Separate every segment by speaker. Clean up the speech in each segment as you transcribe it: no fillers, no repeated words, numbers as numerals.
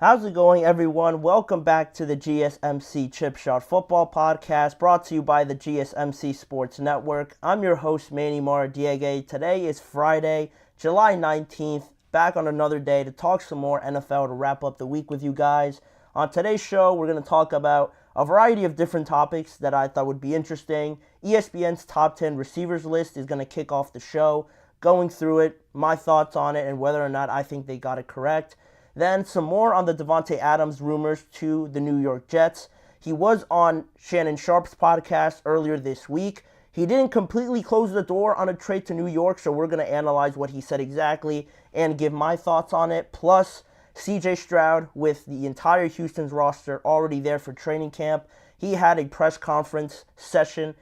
Speaker 1: How's it going, everyone? Welcome back to the GSMC Chip Shot Football Podcast, brought to you by the GSMC Sports Network. I'm your host, Manny Maradiege. Today is Friday, July 19th, back on another day to talk some more NFL to wrap up the week with you guys. On today's show, we're going to talk about a variety of different topics that I thought would be interesting. ESPN's top 10 receivers list is going to kick off the show, going through it, my thoughts on it, and whether or not I think they got it correct. Then some more on the Davante Adams rumors to the New York Jets. He was on Shannon Sharpe's podcast earlier this week. He didn't completely close the door on a trade to New York, so we're going to analyze what he said exactly and give my thoughts on it. Plus, CJ Stroud, with the entire Houston's roster already there for training camp, he had a press conference session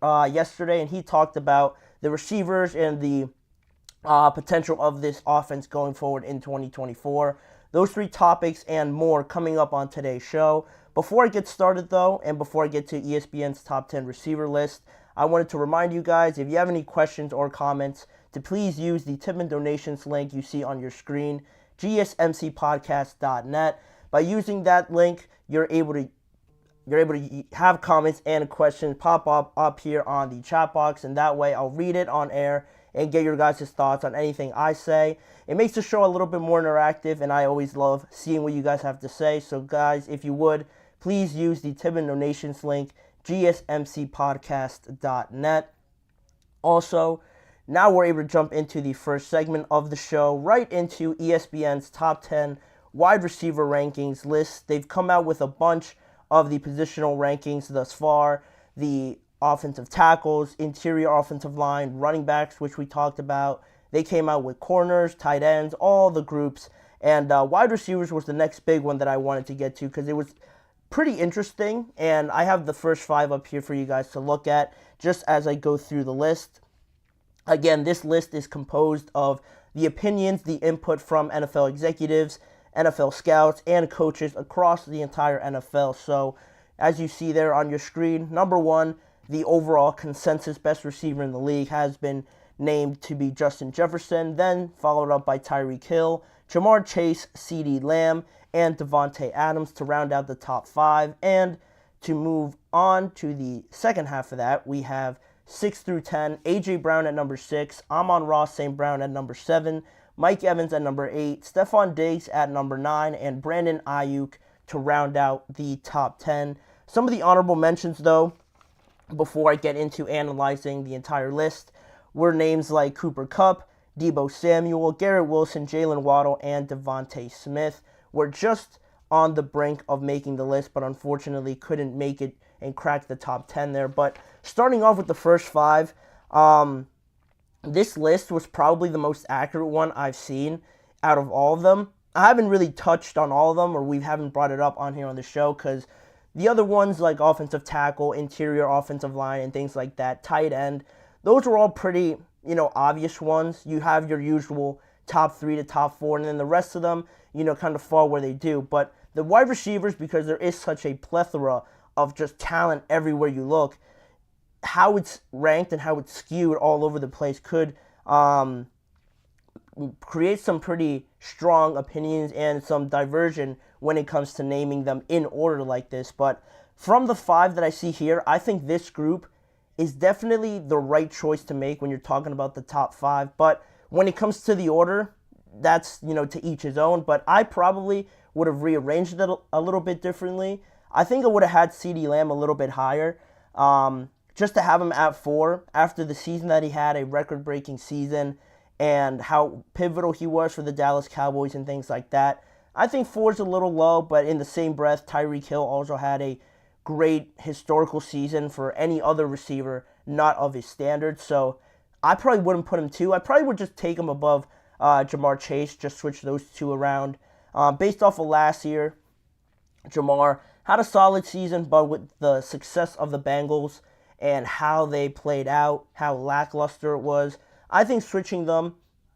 Speaker 1: yesterday, and he talked about the receivers and the potential of this offense going forward in 2024. Those three topics and more coming up on today's show. Before I get started, though, and before I get to ESPN's top 10 receiver list, I wanted to remind you guys, if you have any questions or comments, to please use the tip and donations link you see on your screen, gsmcpodcast.net. By using that link, you're able to have comments and questions pop up here on the chat box, and that way I'll read it on air and get your guys' thoughts on anything I say. It makes the show a little bit more interactive, and I always love seeing what you guys have to say. So guys, if you would, please use the tip and donations link, gsmcpodcast.net. Also, now we're able to jump into the first segment of the show, right into ESPN's top 10 wide receiver rankings list. They've come out with a bunch of the positional rankings thus far. The offensive tackles, interior offensive line, running backs, which we talked about. They came out with corners, tight ends, all the groups. And wide receivers was the next big one that I wanted to get to because it was pretty interesting. And I have the first five up here for you guys to look at just as I go through the list. Again, this list is composed of the opinions, the input from NFL executives, NFL scouts, and coaches across the entire NFL. So, as you see there on your screen, number one, the overall consensus best receiver in the league has been named to be Justin Jefferson, then followed up by Tyreek Hill, Jamar Chase, CeeDee Lamb, and Davante Adams to round out the top five. And to move on to the second half of that, we have 6 through 10, A.J. Brown at number 6, Amon-Ra St. Brown at number 7, Mike Evans at number 8, Stephon Diggs at number 9, and Brandon Ayuk to round out the top 10. Some of the honorable mentions, though, before I get into analyzing the entire list, were names like Cooper Kupp, Deebo Samuel, Garrett Wilson, Jalen Waddle, and Devontae Smith. Were just on the brink of making the list, but unfortunately couldn't make it and crack the top 10 there. But starting off with the first five, this list was probably the most accurate one I've seen out of all of them. I haven't really touched on all of them, or we haven't brought it up on here on the show, because the other ones like offensive tackle, interior offensive line, and things like that, tight end, those were all pretty, obvious ones. You have your usual top 3 to top 4, and then the rest of them, kind of fall where they do. But the wide receivers, because there is such a plethora of just talent everywhere you look, how it's ranked and how it's skewed all over the place could create some pretty strong opinions and some diversion when it comes to naming them in order like this. But from the 5 that I see here, I think this group is definitely the right choice to make when you're talking about the top 5. But when it comes to the order, that's, to each his own. But I probably would have rearranged it a little bit differently. I think I would have had CeeDee Lamb a little bit higher. Just to have him at 4 after the season that he had, a record-breaking season, and how pivotal he was for the Dallas Cowboys and things like that. I think 4 is a little low, but in the same breath, Tyreek Hill also had a great historical season for any other receiver not of his standards. So I probably wouldn't put him 2. I probably would just take him above Jamar Chase, just switch those two around. Based off of last year, Jamar had a solid season, but with the success of the Bengals and how they played out, how lackluster it was, I think switching them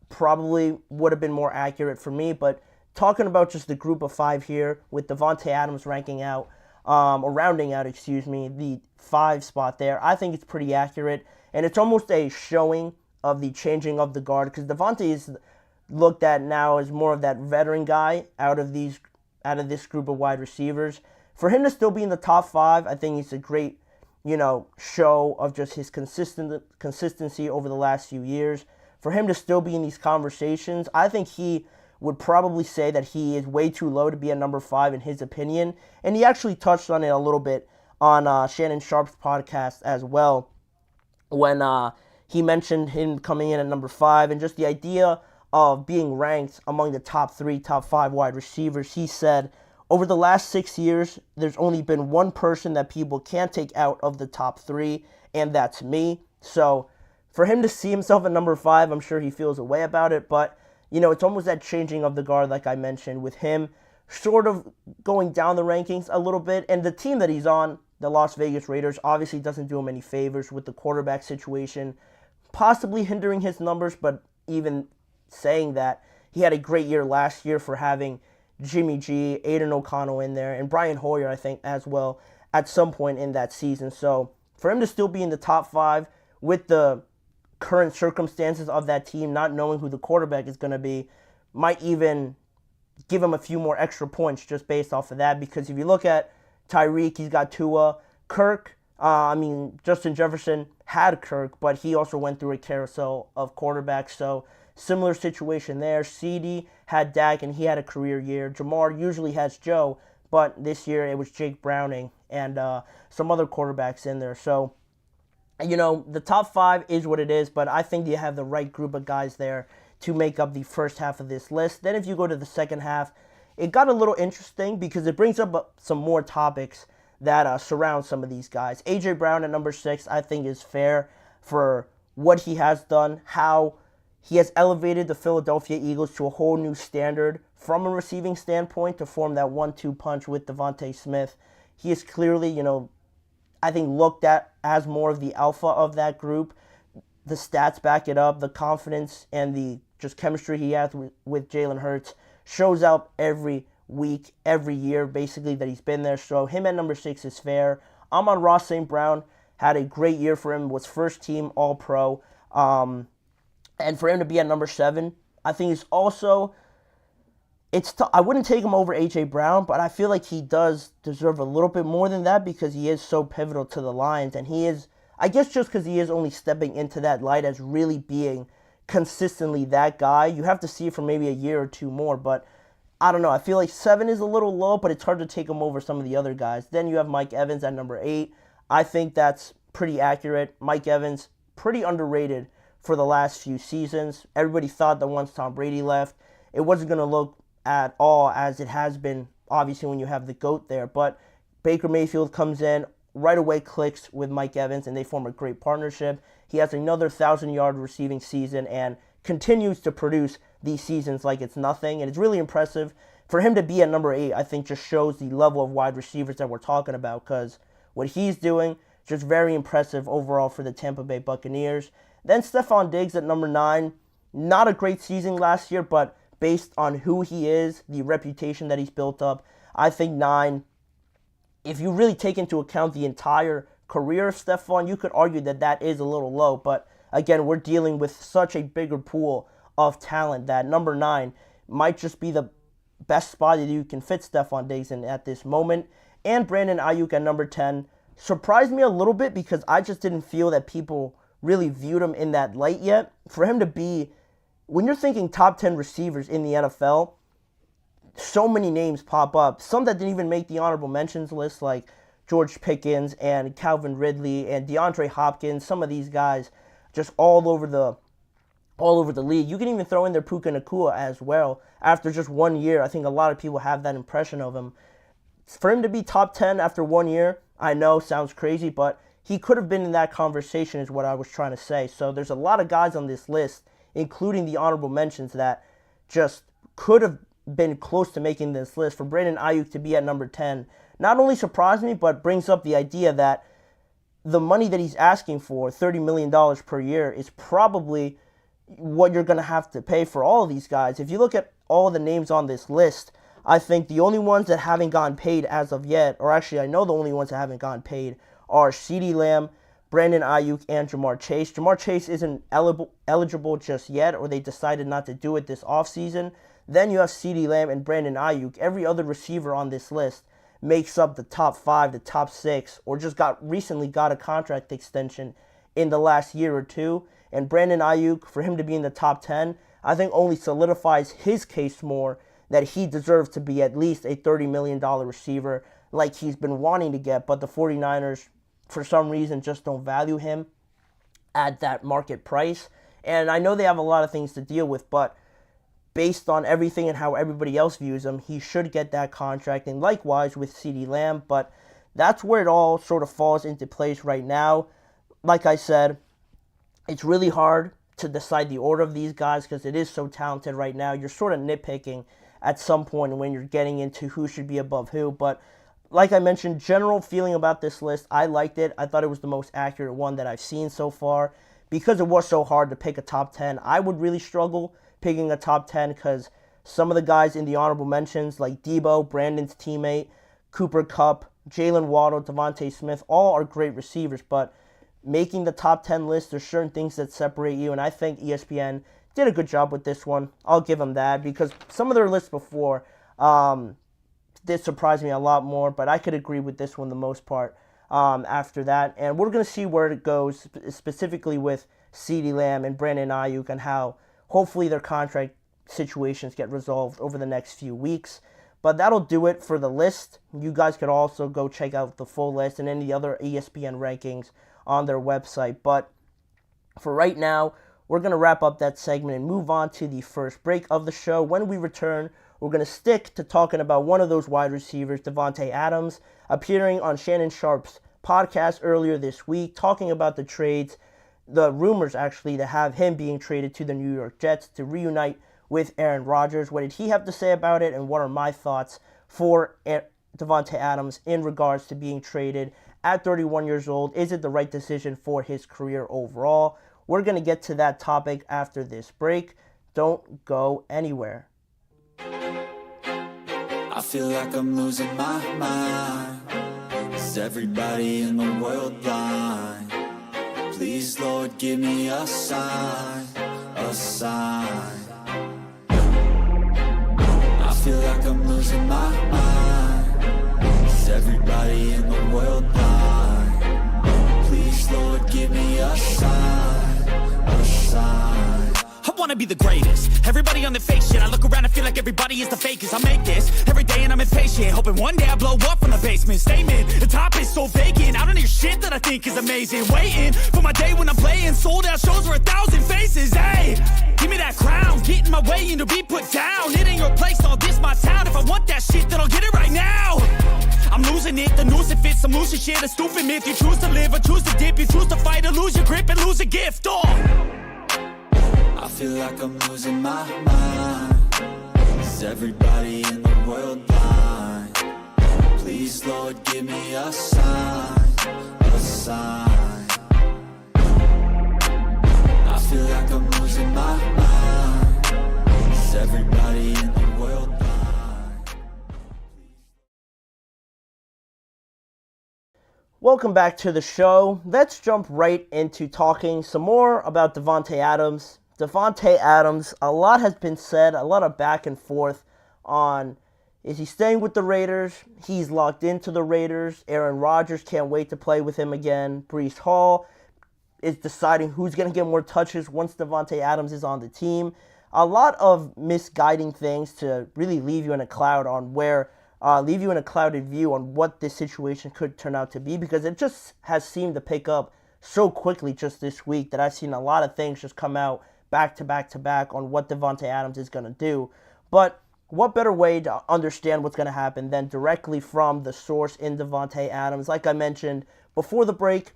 Speaker 1: probably would have been more accurate for me. But talking about just the group of 5 here, with Davante Adams rounding out the 5 spot there, I think it's pretty accurate. And it's almost a showing of the changing of the guard, because Davante is looked at now as more of that veteran guy out of these out of this group of wide receivers. For him to still be in the top 5, I think it's a great, show of just his consistency over the last few years. For him to still be in these conversations, I think he would probably say that he is way too low to be at number 5 in his opinion. And he actually touched on it a little bit on Shannon Sharp's podcast as well when he mentioned him coming in at number 5 and just the idea of being ranked among the top 3, top 5 wide receivers. He said, over the last 6 years, there's only been one person that people can't take out of the top 3, and that's me. So for him to see himself at number 5, I'm sure he feels a way about it, but it's almost that changing of the guard, like I mentioned, with him sort of going down the rankings a little bit. And the team that he's on, the Las Vegas Raiders, obviously doesn't do him any favors with the quarterback situation, possibly hindering his numbers, but even saying that, he had a great year last year for having Jimmy G, Aiden O'Connell in there, and Brian Hoyer, I think, as well, at some point in that season. So for him to still be in the top 5 with the current circumstances of that team, not knowing who the quarterback is going to be, might even give him a few more extra points just based off of that. Because if you look at Tyreek, he's got Tua. Kirk, Justin Jefferson had Kirk, but he also went through a carousel of quarterbacks. So similar situation there. CD had Dak, and he had a career year. Jamar usually has Joe, but this year it was Jake Browning and some other quarterbacks in there. So the top 5 is what it is, but I think you have the right group of guys there to make up the first half of this list. Then if you go to the second half, it got a little interesting because it brings up some more topics that surround some of these guys. A.J. Brown at number 6, I think, is fair for what he has done, how he has elevated the Philadelphia Eagles to a whole new standard from a receiving standpoint to form that 1-2 punch with Davante Smith. He is clearly, I think, looked at as more of the alpha of that group. The stats back it up. The confidence and the just chemistry he has with Jalen Hurts shows out every week, every year, basically, that he's been there. So him at number 6 is fair. Amon-Ra St. Brown had a great year for him, was first team All-Pro. And for him to be at number 7, I think is also, I wouldn't take him over A.J. Brown, but I feel like he does deserve a little bit more than that because he is so pivotal to the Lions. And he is, I guess just because he is only stepping into that light as really being consistently that guy. You have to see it for maybe a year or 2 more, but I don't know. I feel like 7 is a little low, but it's hard to take him over some of the other guys. Then you have Mike Evans at number 8. I think that's pretty accurate. Mike Evans, pretty underrated for the last few seasons. Everybody thought that once Tom Brady left, it wasn't going to look at all as it has been, obviously, when you have the GOAT there. But Baker Mayfield comes in, right away clicks with Mike Evans, and they form a great partnership. He has another 1,000-yard receiving season and continues to produce these seasons like it's nothing. And it's really impressive. For him to be at number 8, I think just shows the level of wide receivers that we're talking about, because what he's doing, just very impressive overall for the Tampa Bay Buccaneers. Then Stephon Diggs at number 9. Not a great season last year, but based on who he is, the reputation that he's built up, I think 9, if you really take into account the entire career of Stephon, you could argue that that is a little low. But again, we're dealing with such a bigger pool of talent that number 9 might just be the best spot that you can fit Stephon Diggs in at this moment. And Brandon Ayuk at number 10 surprised me a little bit because I just didn't feel that people really viewed him in that light yet. For him to be, when you're thinking top 10 receivers in the NFL, so many names pop up. Some that didn't even make the honorable mentions list, like George Pickens and Calvin Ridley and DeAndre Hopkins. Some of these guys just all over the league. You can even throw in there Puka Nacua as well. After just 1 year, I think a lot of people have that impression of him. For him to be top 10 after 1 year, I know sounds crazy, but he could have been in that conversation is what I was trying to say. So there's a lot of guys on this list, including the honorable mentions, that just could have been close to making this list. For Brandon Ayuk to be at number 10 not only surprised me, but brings up the idea that the money that he's asking for, $30 million per year, is probably what you're going to have to pay for all of these guys. If you look at all the names on this list, I think the only ones that haven't gotten paid as of yet, or actually I know the only ones that haven't gotten paid, are CeeDee Lamb, Brandon Ayuk and Jamar Chase. Jamar Chase isn't eligible just yet, or they decided not to do it this offseason. Then you have CeeDee Lamb and Brandon Ayuk. Every other receiver on this list makes up the top 5, the top 6, or just recently got a contract extension in the last year or two. And Brandon Ayuk, for him to be in the top 10, I think only solidifies his case more that he deserves to be at least a $30 million receiver like he's been wanting to get, but the 49ers, for some reason, just don't value him at that market price. And I know they have a lot of things to deal with, but based on everything and how everybody else views him, he should get that contract, and likewise with CeeDee Lamb. But that's where it all sort of falls into place right now. Like I said, it's really hard to decide the order of these guys because it is so talented right now. You're sort of nitpicking at some point when you're getting into who should be above who. But like I mentioned, general feeling about this list, I liked it. I thought it was the most accurate one that I've seen so far. Because it was so hard to pick a top 10, I would really struggle picking a top 10 because some of the guys in the honorable mentions, like Debo, Brandon's teammate, Cooper Kupp, Jalen Waddle, Davante Smith, all are great receivers. But making the top 10 list, there's certain things that separate you, and I think ESPN did a good job with this one. I'll give them that because some of their lists before did surprise me a lot more, but I could agree with this one the most part after that. And we're going to see where it goes, specifically with CeeDee Lamb and Brandon Ayuk, and how hopefully their contract situations get resolved over the next few weeks. But that'll do it for the list. You guys could also go check out the full list and any other ESPN rankings on their website. But for right now, we're going to wrap up that segment and move on to the first break of the show. When we return, we're going to stick to talking about one of those wide receivers, Davante Adams, appearing on Shannon Sharpe's podcast earlier this week, talking about the trades, the rumors actually, to have him being traded to the New York Jets to reunite with Aaron Rodgers. What did he have to say about it, and what are my thoughts for Davante Adams in regards to being traded at 31 years old? Is it the right decision for his career overall? We're going to get to that topic after this break. Don't go anywhere.
Speaker 2: I feel like I'm losing my mind. Is everybody in the world blind? Please, Lord, give me a sign, a sign. I feel like I'm losing my mind. Is everybody in the world blind? Please, Lord, give me a sign, a sign.
Speaker 3: I wanna be the greatest. Everybody on the fake shit. I look around and feel like everybody is the fakest. I make this every day and I'm impatient, hoping one day I blow up from the basement. Statement, the top is so vacant. I don't hear shit that I think is amazing. Waiting for my day when I'm playing sold out shows for 1,000 faces. Hey, give me that crown, get in my way and to be put down. It ain't your place, all this my town. If I want that shit, then I'll get it right now. I'm losing it, the noose it fits, I'm losing shit. A stupid myth, you choose to live or choose to dip. You choose to fight or lose your grip and lose a gift.
Speaker 2: I feel like I'm losing my mind. Is everybody in the world blind? Please, Lord, give me a sign, a sign. I feel like I'm losing my mind. Is everybody in the world blind?
Speaker 1: Welcome back to the show. Let's jump right into talking some more about Davante Adams. Davante Adams, a lot has been said, a lot of back and forth on, is he staying with the Raiders? He's locked into the Raiders. Aaron Rodgers can't wait to play with him again. Breece Hall is deciding who's going to get more touches once Davante Adams is on the team. A lot of misguiding things to really leave you in a cloud on leave you in a clouded view on what this situation could turn out to be, because it just has seemed to pick up so quickly just this week that I've seen a lot of things just come out back to back to back on what Davante Adams is going to do. But what better way to understand what's going to happen than directly from the source in Davante Adams? Like I mentioned before the break,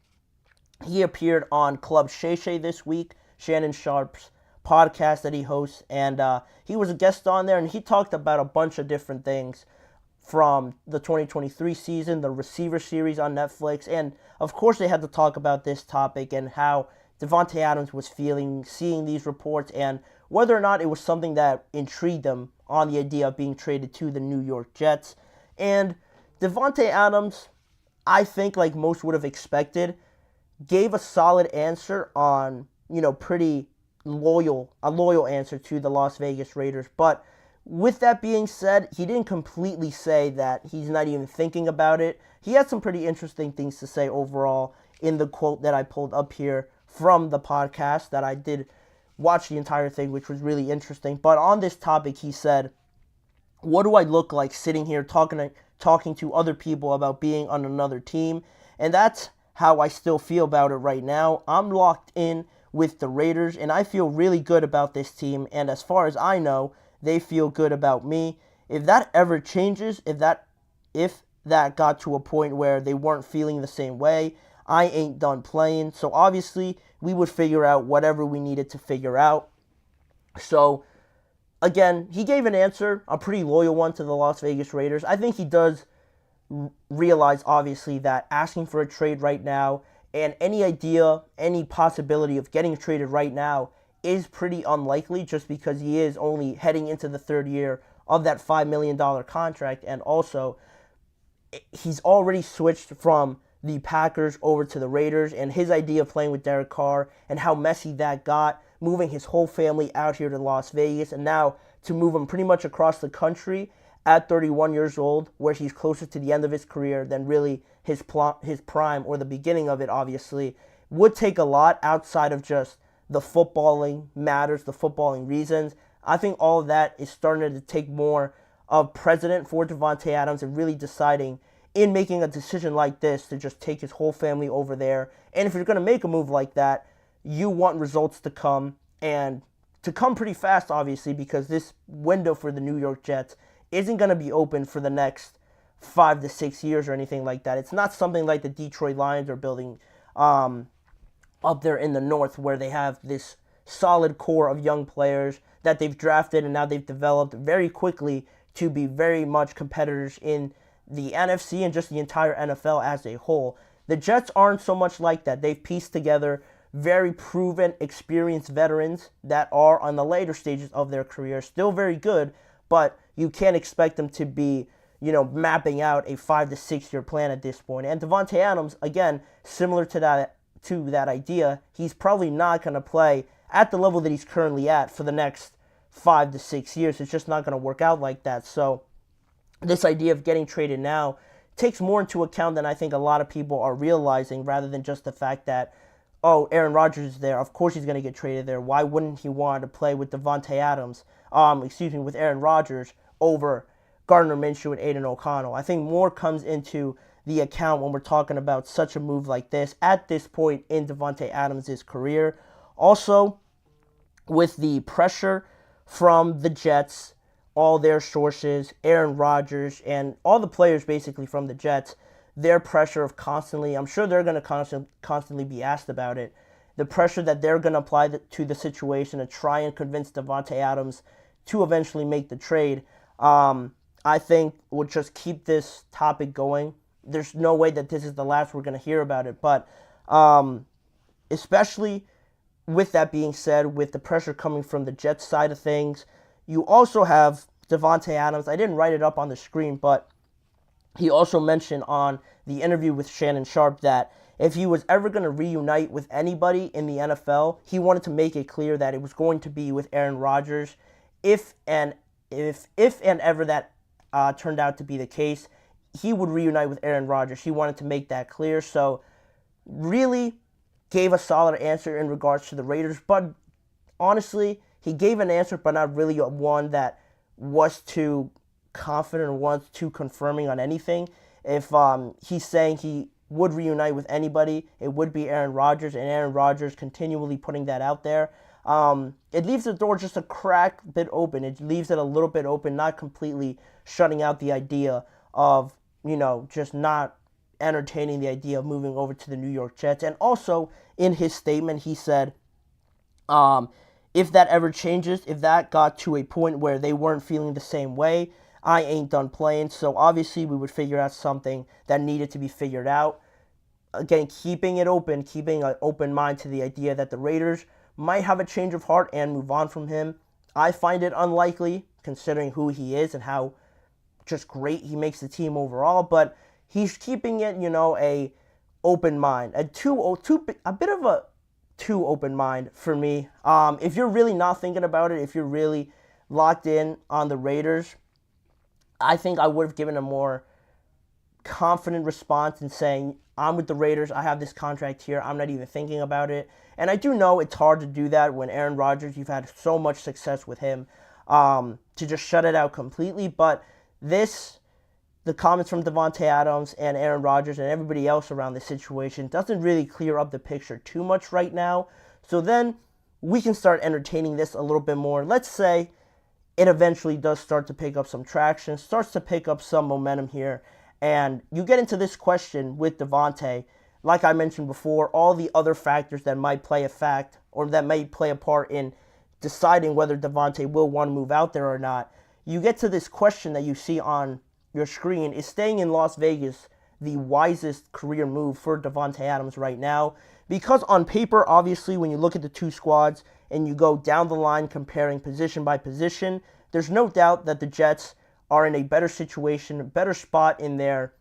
Speaker 1: he appeared on Club Shay Shay this week, Shannon Sharpe's podcast that he hosts, and he was a guest on there, and he talked about a bunch of different things from the 2023 season, the receiver series on Netflix, and of course they had to talk about this topic and how Davante Adams was feeling, seeing these reports, and whether or not it was something that intrigued them on the idea of being traded to the New York Jets. And Davante Adams, I think, like most would have expected, gave a solid answer on, pretty a loyal answer to the Las Vegas Raiders. But with that being said, he didn't completely say that he's not even thinking about it. He had some pretty interesting things to say overall in the quote that I pulled up here from the podcast that I did watch the entire thing, which was really interesting. But on this topic, he said, "What do I look like sitting here talking to other people about being on another team?" And that's how I still feel about it right now. I'm locked in with the Raiders, and I feel really good about this team. And as far as I know, they feel good about me. If that ever changes, if that got to a point where they weren't feeling the same way, I ain't done playing. So obviously, we would figure out whatever we needed to figure out. So again, he gave an answer, a pretty loyal one to the Las Vegas Raiders. I think he does realize, obviously, that asking for a trade right now and any idea, any possibility of getting traded right now is pretty unlikely, just because he is only heading into the third year of that $5 million contract. And also, he's already switched from the Packers over to the Raiders, and his idea of playing with Derek Carr and how messy that got, moving his whole family out here to Las Vegas, and now to move him pretty much across the country at 31 years old, where he's closer to the end of his career than really his prime or the beginning of it, obviously, would take a lot outside of just the footballing matters, the footballing reasons. I think all of that is starting to take more of precedent for Davante Adams and really deciding in making a decision like this to just take his whole family over there. And if you're going to make a move like that, you want results to come, and to come pretty fast, obviously, because this window for the New York Jets isn't going to be open for the next 5 to 6 years or anything like that. It's not something like the Detroit Lions are building up there in the north, where they have this solid core of young players that they've drafted and now they've developed very quickly to be very much competitors in the NFC and just the entire NFL as a whole. The Jets aren't so much like that. They've pieced together very proven, experienced veterans that are on the later stages of their career, still very good, but you can't expect them to be, mapping out a 5 to 6 year plan at this point. And Davante Adams, again, similar to that idea, he's probably not going to play at the level that he's currently at for the next 5 to 6 years. It's just not going to work out like that. So this idea of getting traded now takes more into account than I think a lot of people are realizing, rather than just the fact that, oh, Aaron Rodgers is there, of course he's going to get traded there. Why wouldn't he want to play with Davante Adams, with Aaron Rodgers over Gardner Minshew and Aiden O'Connell? I think more comes into the account when we're talking about such a move like this at this point in Davante Adams' career. Also, with the pressure from the Jets, all their sources, Aaron Rodgers, and all the players basically from the Jets, their pressure of constantly, I'm sure they're going to constantly be asked about it, the pressure that they're going to apply to the situation to try and convince Davante Adams to eventually make the trade, I think will just keep this topic going. There's no way that this is the last we're going to hear about it, but especially with that being said, with the pressure coming from the Jets side of things, you also have Davante Adams. I didn't write it up on the screen, but he also mentioned on the interview with Shannon Sharpe that if he was ever going to reunite with anybody in the NFL, he wanted to make it clear that it was going to be with Aaron Rodgers. If and ever that turned out to be the case, he would reunite with Aaron Rodgers. He wanted to make that clear. So really gave a solid answer in regards to the Raiders. But honestly, he gave an answer, but not really one that was too confident or was too confirming on anything. If he's saying he would reunite with anybody, it would be Aaron Rodgers, and Aaron Rodgers continually putting that out there. It leaves the door just a crack bit open. It leaves it a little bit open, not completely shutting out the idea of, just not entertaining the idea of moving over to the New York Jets. And also, in his statement, he said, if that ever changes, if that got to a point where they weren't feeling the same way, I ain't done playing. So obviously we would figure out something that needed to be figured out. Again, keeping it open, keeping an open mind to the idea that the Raiders might have a change of heart and move on from him. I find it unlikely, considering who he is and how just great he makes the team overall, but he's keeping it, a open mind, a bit of a too open mind for me. If you're really not thinking about it, if you're really locked in on the Raiders, I think I would have given a more confident response in saying, I'm with the Raiders, I have this contract here, I'm not even thinking about it. And I do know it's hard to do that when Aaron Rodgers, you've had so much success with him, to just shut it out completely. But the comments from Davante Adams and Aaron Rodgers and everybody else around the situation doesn't really clear up the picture too much right now. So then we can start entertaining this a little bit more. Let's say it eventually does start to pick up some traction, starts to pick up some momentum here, and you get into this question with Davante. Like I mentioned before, all the other factors that might play a part in deciding whether Davante will want to move out there or not. You get to this question that you see on your screen: is staying in Las Vegas the wisest career move for Davante Adams right now? Because on paper, obviously, when you look at the two squads and you go down the line comparing position by position, there's no doubt that the Jets are in a better situation, a better spot in their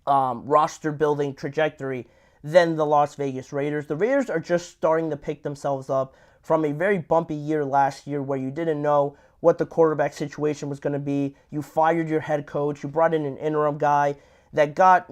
Speaker 1: roster building trajectory than the Las Vegas Raiders. The Raiders are just starting to pick themselves up from a very bumpy year last year where you didn't know what the quarterback situation was going to be. You fired your head coach. You brought in an interim guy that got,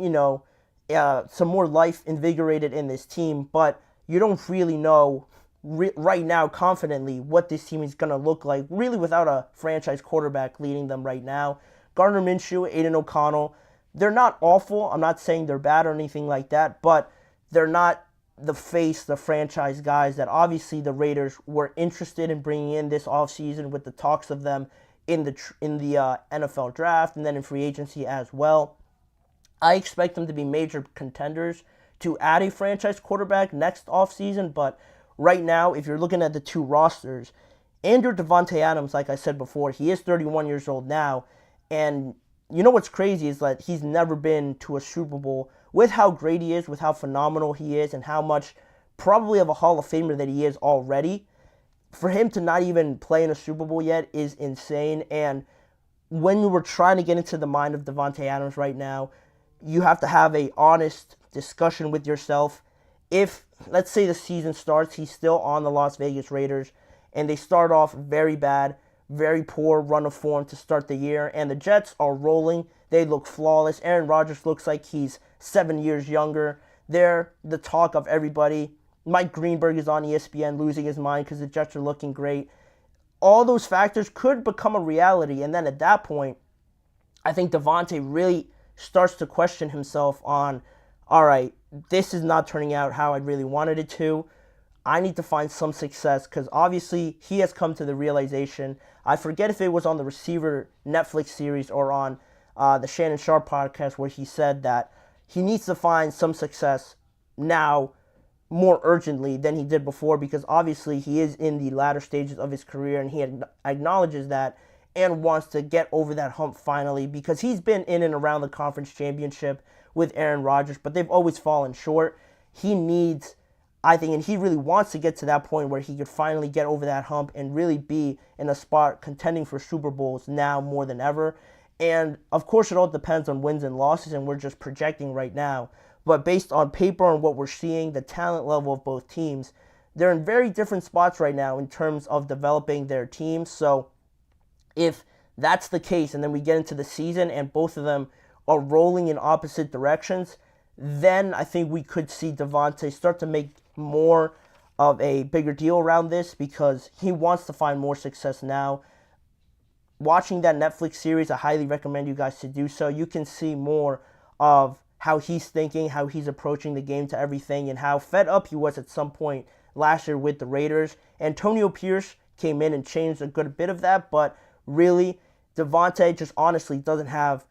Speaker 1: some more life invigorated in this team, but you don't really know right now confidently what this team is going to look like, really without a franchise quarterback leading them right now. Gardner Minshew, Aiden O'Connell, they're not awful. I'm not saying they're bad or anything like that, but they're not the franchise guys that obviously the Raiders were interested in bringing in this offseason with the talks of them in the NFL draft and then in free agency as well. I expect them to be major contenders to add a franchise quarterback next offseason, but right now, if you're looking at the two rosters, Andrew Davante Adams, like I said before, he is 31 years old now, and you know what's crazy is that he's never been to a Super Bowl. With how great he is, with how phenomenal he is, and how much probably of a Hall of Famer that he is already, for him to not even play in a Super Bowl yet is insane. And when you were trying to get into the mind of Davante Adams right now, you have to have a honest discussion with yourself. If, let's say the season starts, he's still on the Las Vegas Raiders, and they start off very bad, very poor run of form to start the year, and the Jets are rolling. They look flawless. Aaron Rodgers looks like he's 7 years younger. They're the talk of everybody. Mike Greenberg is on ESPN losing his mind because the Jets are looking great. All those factors could become a reality, and then at that point, I think Davante really starts to question himself on, all right, this is not turning out how I really wanted it to. I need to find some success because obviously he has come to the realization. I forget if it was on the Receiver Netflix series or on the Shannon Sharp podcast where he said that he needs to find some success now more urgently than he did before because obviously he is in the latter stages of his career and he acknowledges that and wants to get over that hump finally because he's been in and around the conference championship with Aaron Rodgers, but they've always fallen short. He needs, I think, and he really wants to get to that point where he could finally get over that hump and really be in a spot contending for Super Bowls now more than ever. And, of course, it all depends on wins and losses, and we're just projecting right now. But based on paper and what we're seeing, the talent level of both teams, they're in very different spots right now in terms of developing their teams. So if that's the case, and then we get into the season and both of them are rolling in opposite directions, then I think we could see Davante start to make more of a bigger deal around this because he wants to find more success now. Watching that Netflix series, I highly recommend you guys to do so. You can see more of how he's thinking, how he's approaching the game to everything, and how fed up he was at some point last year with the Raiders. Antonio Pierce came in and changed a good bit of that, but really, Davante just honestly doesn't have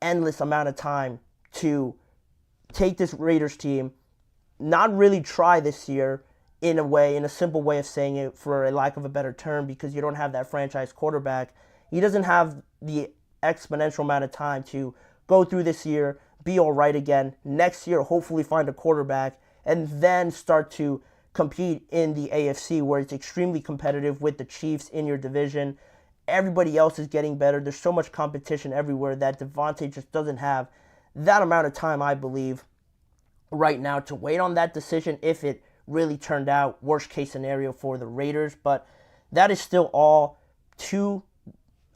Speaker 1: endless amount of time to take this Raiders team, not really try this year in a simple way of saying it for a lack of a better term because you don't have that franchise quarterback. He doesn't have the exponential amount of time to go through this year, be all right again, next year hopefully find a quarterback, and then start to compete in the AFC where it's extremely competitive with the Chiefs in your division. Everybody else is getting better. There's so much competition everywhere that Davante just doesn't have that amount of time, I believe, right now to wait on that decision if it really turned out worst case scenario for the Raiders. But that is still all to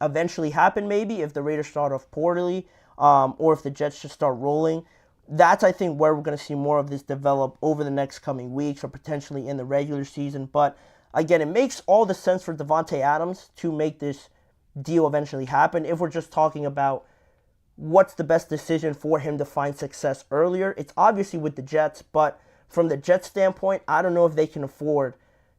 Speaker 1: eventually happen, maybe if the Raiders start off poorly, or if the Jets just start rolling. That's, I think, where we're going to see more of this develop over the next coming weeks or potentially in the regular season. But again, it makes all the sense for Davante Adams to make this deal eventually happen. If we're just talking about what's the best decision for him to find success earlier, it's obviously with the Jets. But from the Jets standpoint, I don't know if they can afford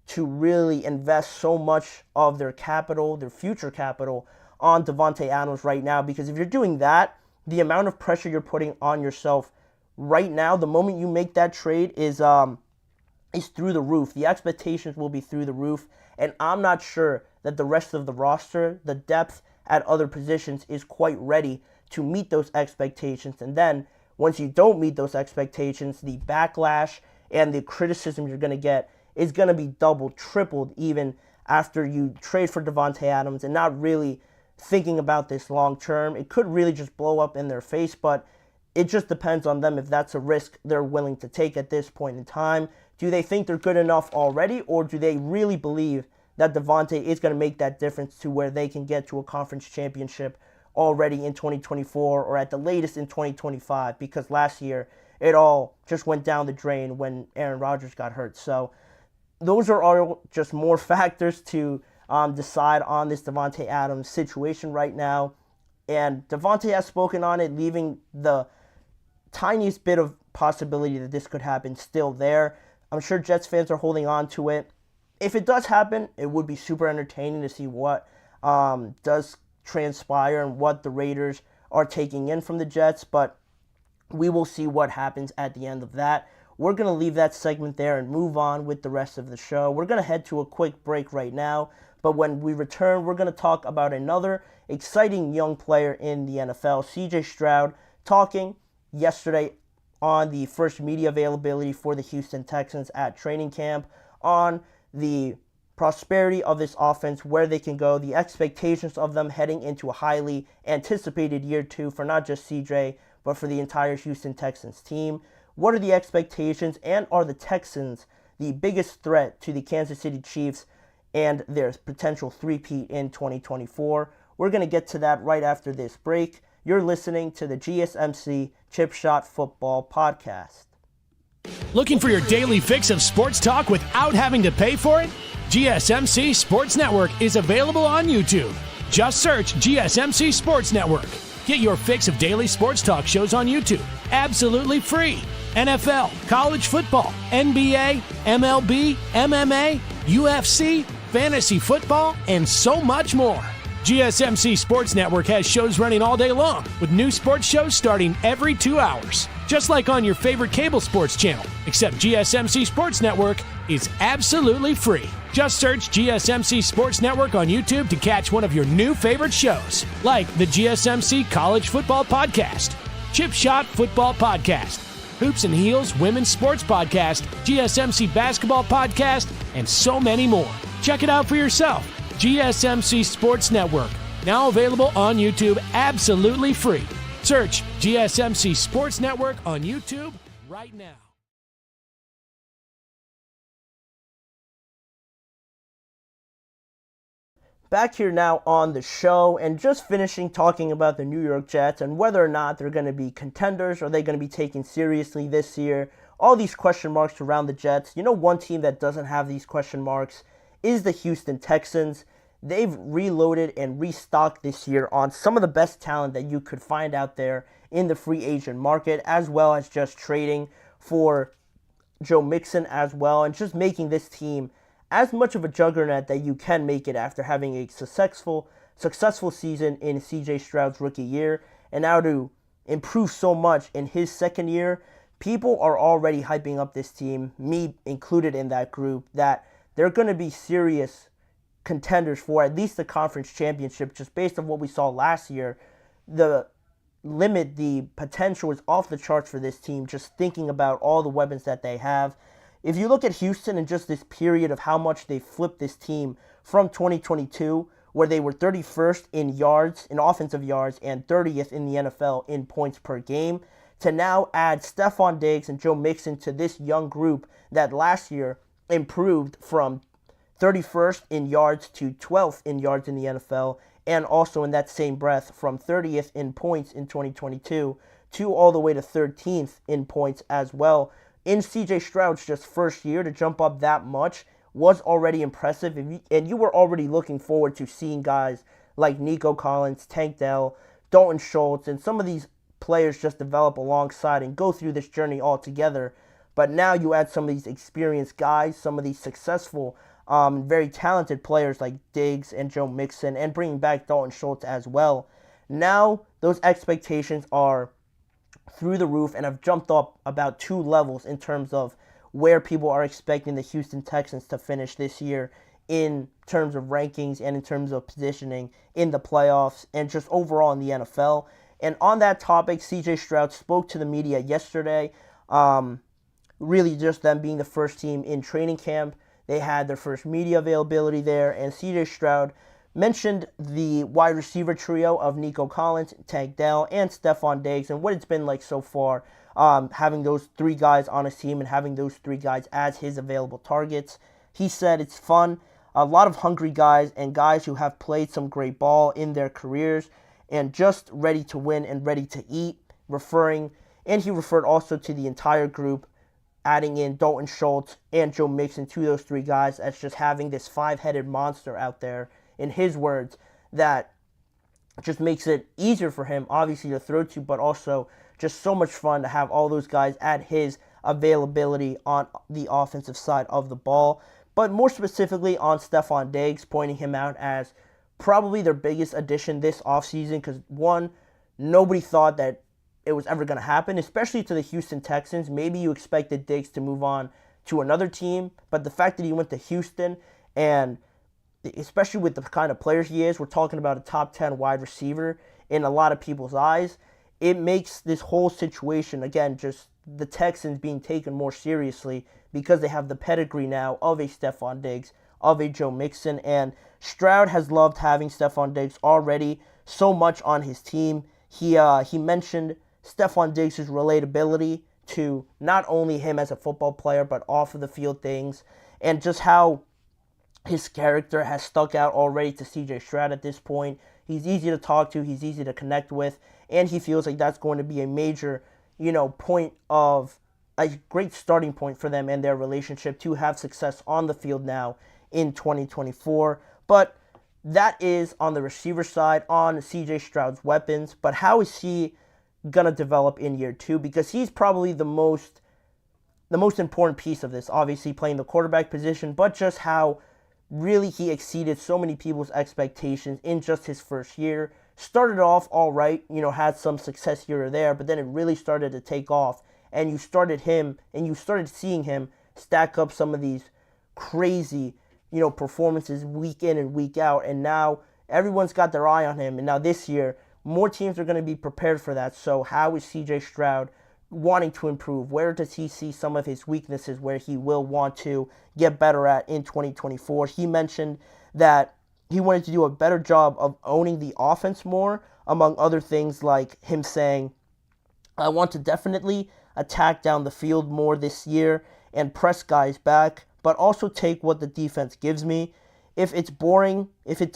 Speaker 1: to really invest so much of their capital, their future capital, on Davante Adams right now. Because if you're doing that, the amount of pressure you're putting on yourself right now, the moment you make that trade, is through the roof. The expectations will be through the roof, and I'm not sure that the rest of the roster, the depth at other positions, is quite ready to meet those expectations. And then once you don't meet those expectations, the backlash and the criticism you're going to get is going to be doubled, tripled, even after you trade for Davante Adams and not really thinking about this long term. It could really just blow up in their face, but it just depends on them if that's a risk they're willing to take at this point in time. Do they think they're good enough already, or do they really believe that Davante is going to make that difference to where they can get to a conference championship already in 2024 or at the latest in 2025? Because last year it all just went down the drain when Aaron Rodgers got hurt. So those are all just more factors to decide on this Davante Adams situation right now. And Davante has spoken on it, leaving the tiniest bit of possibility that this could happen still there. I'm sure Jets fans are holding on to it. If it does happen, it would be super entertaining to see what does transpire and what the Raiders are taking in from the Jets, but we will see what happens at the end of that. We're going to leave that segment there and move on with the rest of the show. We're going to head to a quick break right now, but when we return, we're going to talk about another exciting young player in the NFL, CJ Stroud, talking yesterday on the first media availability for the Houston Texans at training camp on the prosperity of this offense, where they can go, the expectations of them heading into a highly anticipated year two for not just CJ, but for the entire Houston Texans team. What are the expectations, and are the Texans the biggest threat to the Kansas City Chiefs and their potential three-peat in 2024? We're going to get to that right after this break. You're listening to the GSMC Chip Shot Football Podcast.
Speaker 4: Looking for your daily fix of sports talk without having to pay for it? GSMC Sports Network is available on YouTube. Just search GSMC Sports Network. Get your fix of daily sports talk shows on YouTube, absolutely free. NFL, college football, NBA, MLB, MMA, UFC, fantasy football, and so much more. GSMC Sports Network has shows running all day long, with new sports shows starting every 2 hours. Just like on your favorite cable sports channel, except GSMC Sports Network is absolutely free. Just search GSMC Sports Network on YouTube to catch one of your new favorite shows, like the GSMC College Football Podcast, Chip Shot Football Podcast, Hoops and Heels Women's Sports Podcast, GSMC Basketball Podcast, and so many more. Check it out for yourself. GSMC Sports Network, now available on YouTube absolutely free. Search GSMC Sports Network on YouTube right now.
Speaker 1: Back here now on the show, and just finishing talking about the New York Jets and whether or not they're going to be contenders. Are they going to be taken seriously this year? All these question marks around the Jets. You know, one team that doesn't have these question marks is the Houston Texans. They've reloaded and restocked this year on some of the best talent that you could find out there in the free agent market, as well as just trading for Joe Mixon as well, and just making this team as much of a juggernaut that you can make it after having a successful season in CJ Stroud's rookie year. And now to improve so much in his second year, people are already hyping up this team, me included in that group, that they're going to be serious contenders for at least the conference championship, just based on what we saw last year. The potential is off the charts for this team, just thinking about all the weapons that they have. If you look at Houston and just this period of how much they flipped this team from 2022, where they were 31st in yards, in offensive yards, and 30th in the NFL in points per game, to now add Stephon Diggs and Joe Mixon to this young group that last year improved from 31st in yards to 12th in yards in the NFL, and also in that same breath from 30th in points in 2022 to all the way to 13th in points as well. In CJ Stroud's just first year, to jump up that much was already impressive, and you were already looking forward to seeing guys like Nico Collins, Tank Dell, Dalton Schultz, and some of these players just develop alongside and go through this journey all together. But now you add some of these experienced guys, some of these successful, very talented players like Diggs and Joe Mixon, and bringing back Dalton Schultz as well. Now those expectations are through the roof and have jumped up about 2 levels in terms of where people are expecting the Houston Texans to finish this year in terms of rankings and in terms of positioning in the playoffs and just overall in the NFL. And on that topic, CJ Stroud spoke to the media yesterday. Really just them being the first team in training camp. They had their first media availability there, and CJ Stroud mentioned the wide receiver trio of Nico Collins, Tank Dell, and Stephon Diggs, and what it's been like so far, having those 3 guys on his team and having those 3 guys as his available targets. He said it's fun, a lot of hungry guys and guys who have played some great ball in their careers and just ready to win and ready to eat, and he referred also to the entire group, adding in Dalton Schultz and Joe Mixon to those 3 guys as just having this 5-headed monster out there, in his words, that just makes it easier for him, obviously, to throw to, but also just so much fun to have all those guys at his availability on the offensive side of the ball. But more specifically on Stephon Diggs, pointing him out as probably their biggest addition this offseason because, one, nobody thought that it was ever going to happen, especially to the Houston Texans. Maybe you expected Diggs to move on to another team, but the fact that he went to Houston, and especially with the kind of players he is, we're talking about a top 10 wide receiver in a lot of people's eyes, it makes this whole situation, again, just the Texans being taken more seriously because they have the pedigree now of a Stephon Diggs, of a Joe Mixon, and Stroud has loved having Stephon Diggs already so much on his team. He mentioned Stephon Diggs' relatability to not only him as a football player, but off of the field things, and just how his character has stuck out already to CJ Stroud at this point. He's easy to talk to, he's easy to connect with, and he feels like that's going to be a major, point of a great starting point for them and their relationship to have success on the field now in 2024. But that is on the receiver side, on CJ Stroud's weapons. But how is he going to develop in year 2? Because he's probably the most important piece of this, obviously playing the quarterback position, but just how really he exceeded so many people's expectations in just his first year. Started off all right, had some success here or there, but then it really started to take off, and you started seeing him stack up some of these crazy, performances week in and week out, and now everyone's got their eye on him, and now this year, more teams are going to be prepared for that. So how is CJ Stroud wanting to improve? Where does he see some of his weaknesses where he will want to get better at in 2024? He mentioned that he wanted to do a better job of owning the offense more, among other things, like him saying, I want to definitely attack down the field more this year and press guys back, but also take what the defense gives me. If it's a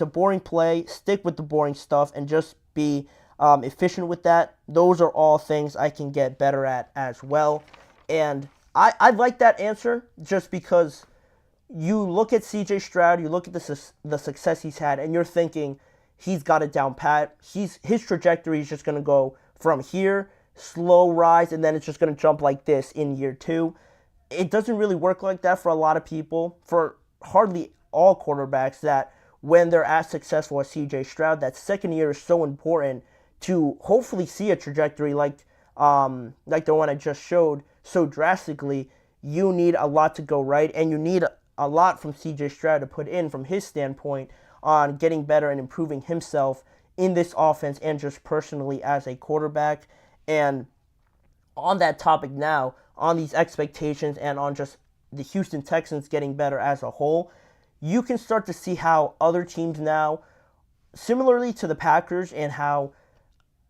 Speaker 1: boring play, stick with the boring stuff and just be efficient with that. Those are all things I can get better at as well. And I like that answer just because you look at CJ Stroud, you look at the success he's had, and you're thinking he's got it down pat. His trajectory is just going to go from here, slow rise, and then it's just going to jump like this in year 2. It doesn't really work like that for a lot of people, for hardly all quarterbacks, that when they're as successful as CJ Stroud, that second year is so important to hopefully see a trajectory like the one I just showed so drastically. You need a lot to go right, and you need a lot from CJ Stroud to put in from his standpoint on getting better and improving himself in this offense and just personally as a quarterback. And on that topic now, on these expectations and on just the Houston Texans getting better as a whole, you can start to see how other teams now, similarly to the Packers, and how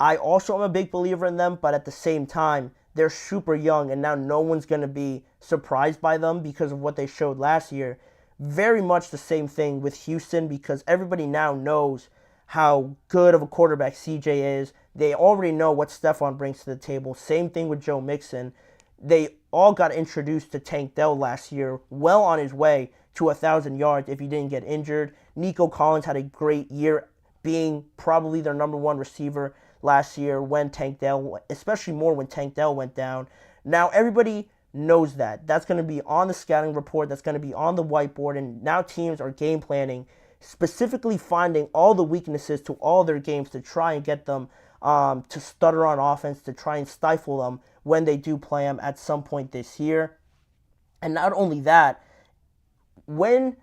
Speaker 1: I also am a big believer in them, but at the same time, they're super young, and now no one's going to be surprised by them because of what they showed last year. Very much the same thing with Houston, because everybody now knows how good of a quarterback CJ is. They already know what Stephon brings to the table. Same thing with Joe Mixon. They all got introduced to Tank Dell last year, well on his way to 1,000 yards if he didn't get injured. Nico Collins had a great year, being probably their number one receiver last year when Tank Dell, especially more when Tank Dell went down. Now everybody knows that. That's going to be on the scouting report. That's going to be on the whiteboard. And now teams are game planning, specifically finding all the weaknesses to all their games to try and get them to stutter on offense, to try and stifle them when they do play them at some point this year. And not only that, when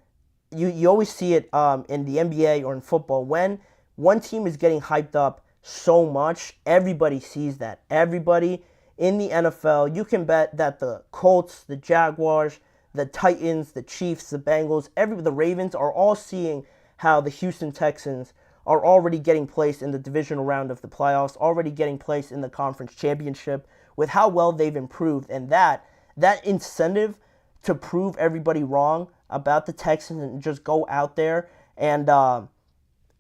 Speaker 1: you always see it in the NBA or in football, when one team is getting hyped up so much, everybody sees that. Everybody in the NFL, you can bet that the Colts, the Jaguars, the Titans, the Chiefs, the Bengals, the Ravens are all seeing how the Houston Texans are already getting placed in the divisional round of the playoffs, already getting placed in the conference championship with how well they've improved. And that incentive to prove everybody wrong about the Texans and just go out there and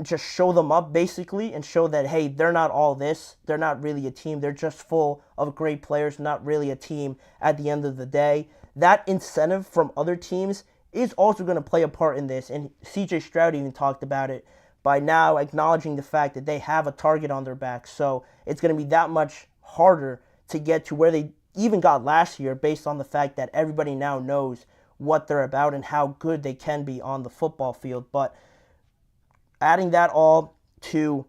Speaker 1: just show them up basically and show that, hey, they're not all this. They're not really a team. They're just full of great players, not really a team at the end of the day. That incentive from other teams is also going to play a part in this. And CJ Stroud even talked about it by now acknowledging the fact that they have a target on their back. So it's going to be that much harder to get to where they even got last year based on the fact that everybody now knows what they're about and how good they can be on the football field. But adding that all to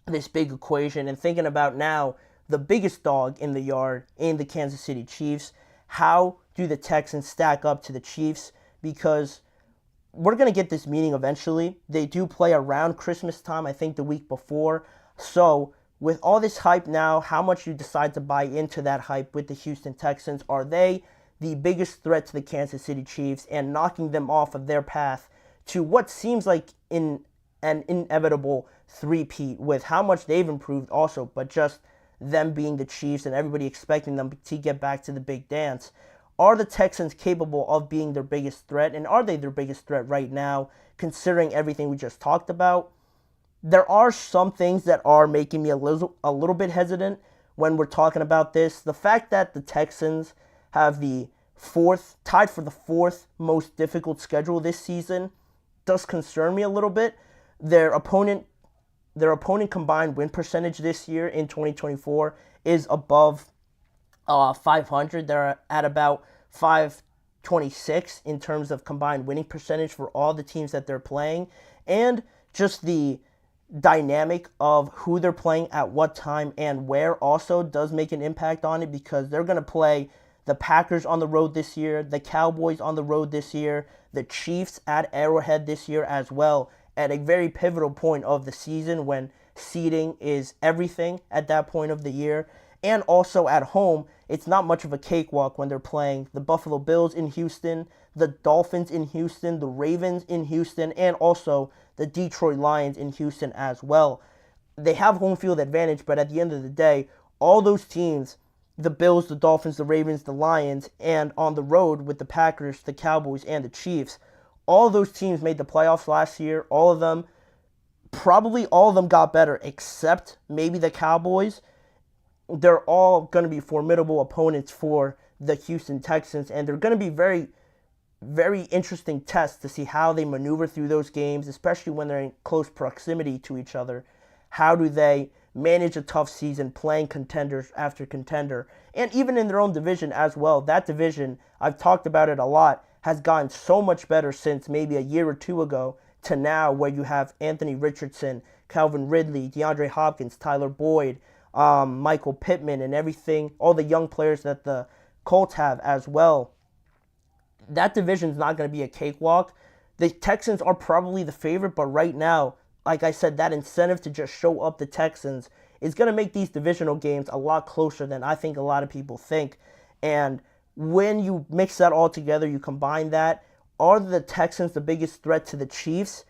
Speaker 1: this big equation and thinking about now the biggest dog in the yard in the Kansas City Chiefs, how do the Texans stack up to the Chiefs? Because we're going to get this meeting eventually. They do play around Christmas time, I think the week before. So with all this hype now, how much you decide to buy into that hype with the Houston Texans? Are they the biggest threat to the Kansas City Chiefs and knocking them off of their path to what seems like an inevitable three-peat with how much they've improved also, but just them being the Chiefs and everybody expecting them to get back to the big dance? Are the Texans capable of being their biggest threat, and are they their biggest threat right now, considering everything we just talked about? There are some things that are making me a little bit hesitant when we're talking about this. The fact that the Texans have tied for the fourth most difficult schedule this season does concern me a little bit. Their opponent combined win percentage this year in 2024 is above 500. They're at about 526 in terms of combined winning percentage for all the teams that they're playing. And just the dynamic of who they're playing at what time and where also does make an impact on it, because they're going to play the Packers on the road this year, the Cowboys on the road this year, the Chiefs at Arrowhead this year as well, at a very pivotal point of the season when seeding is everything at that point of the year. And also at home, it's not much of a cakewalk when they're playing the Buffalo Bills in Houston, the Dolphins in Houston, the Ravens in Houston, and also the Detroit Lions in Houston as well. They have home field advantage, but at the end of the day, all those teams, the Bills, the Dolphins, the Ravens, the Lions, and on the road with the Packers, the Cowboys, and the Chiefs, all those teams made the playoffs last year. Probably all of them got better, except maybe the Cowboys. They're all going to be formidable opponents for the Houston Texans, and they're going to be very, very interesting tests to see how they maneuver through those games, especially when they're in close proximity to each other. How do they manage a tough season playing contenders after contender, and even in their own division as well? That division, I've talked about it a lot, has gotten so much better since maybe a year or two ago to now, where you have Anthony Richardson, Calvin Ridley, DeAndre Hopkins, Tyler Boyd, Michael Pittman, and everything, all the young players that the Colts have as well. That division's not going to be a cakewalk. The Texans are probably the favorite, but right now, like I said, that incentive to just show up the Texans is going to make these divisional games a lot closer than I think a lot of people think. And when you mix that all together, you combine that, are the Texans the biggest threat to the Chiefs?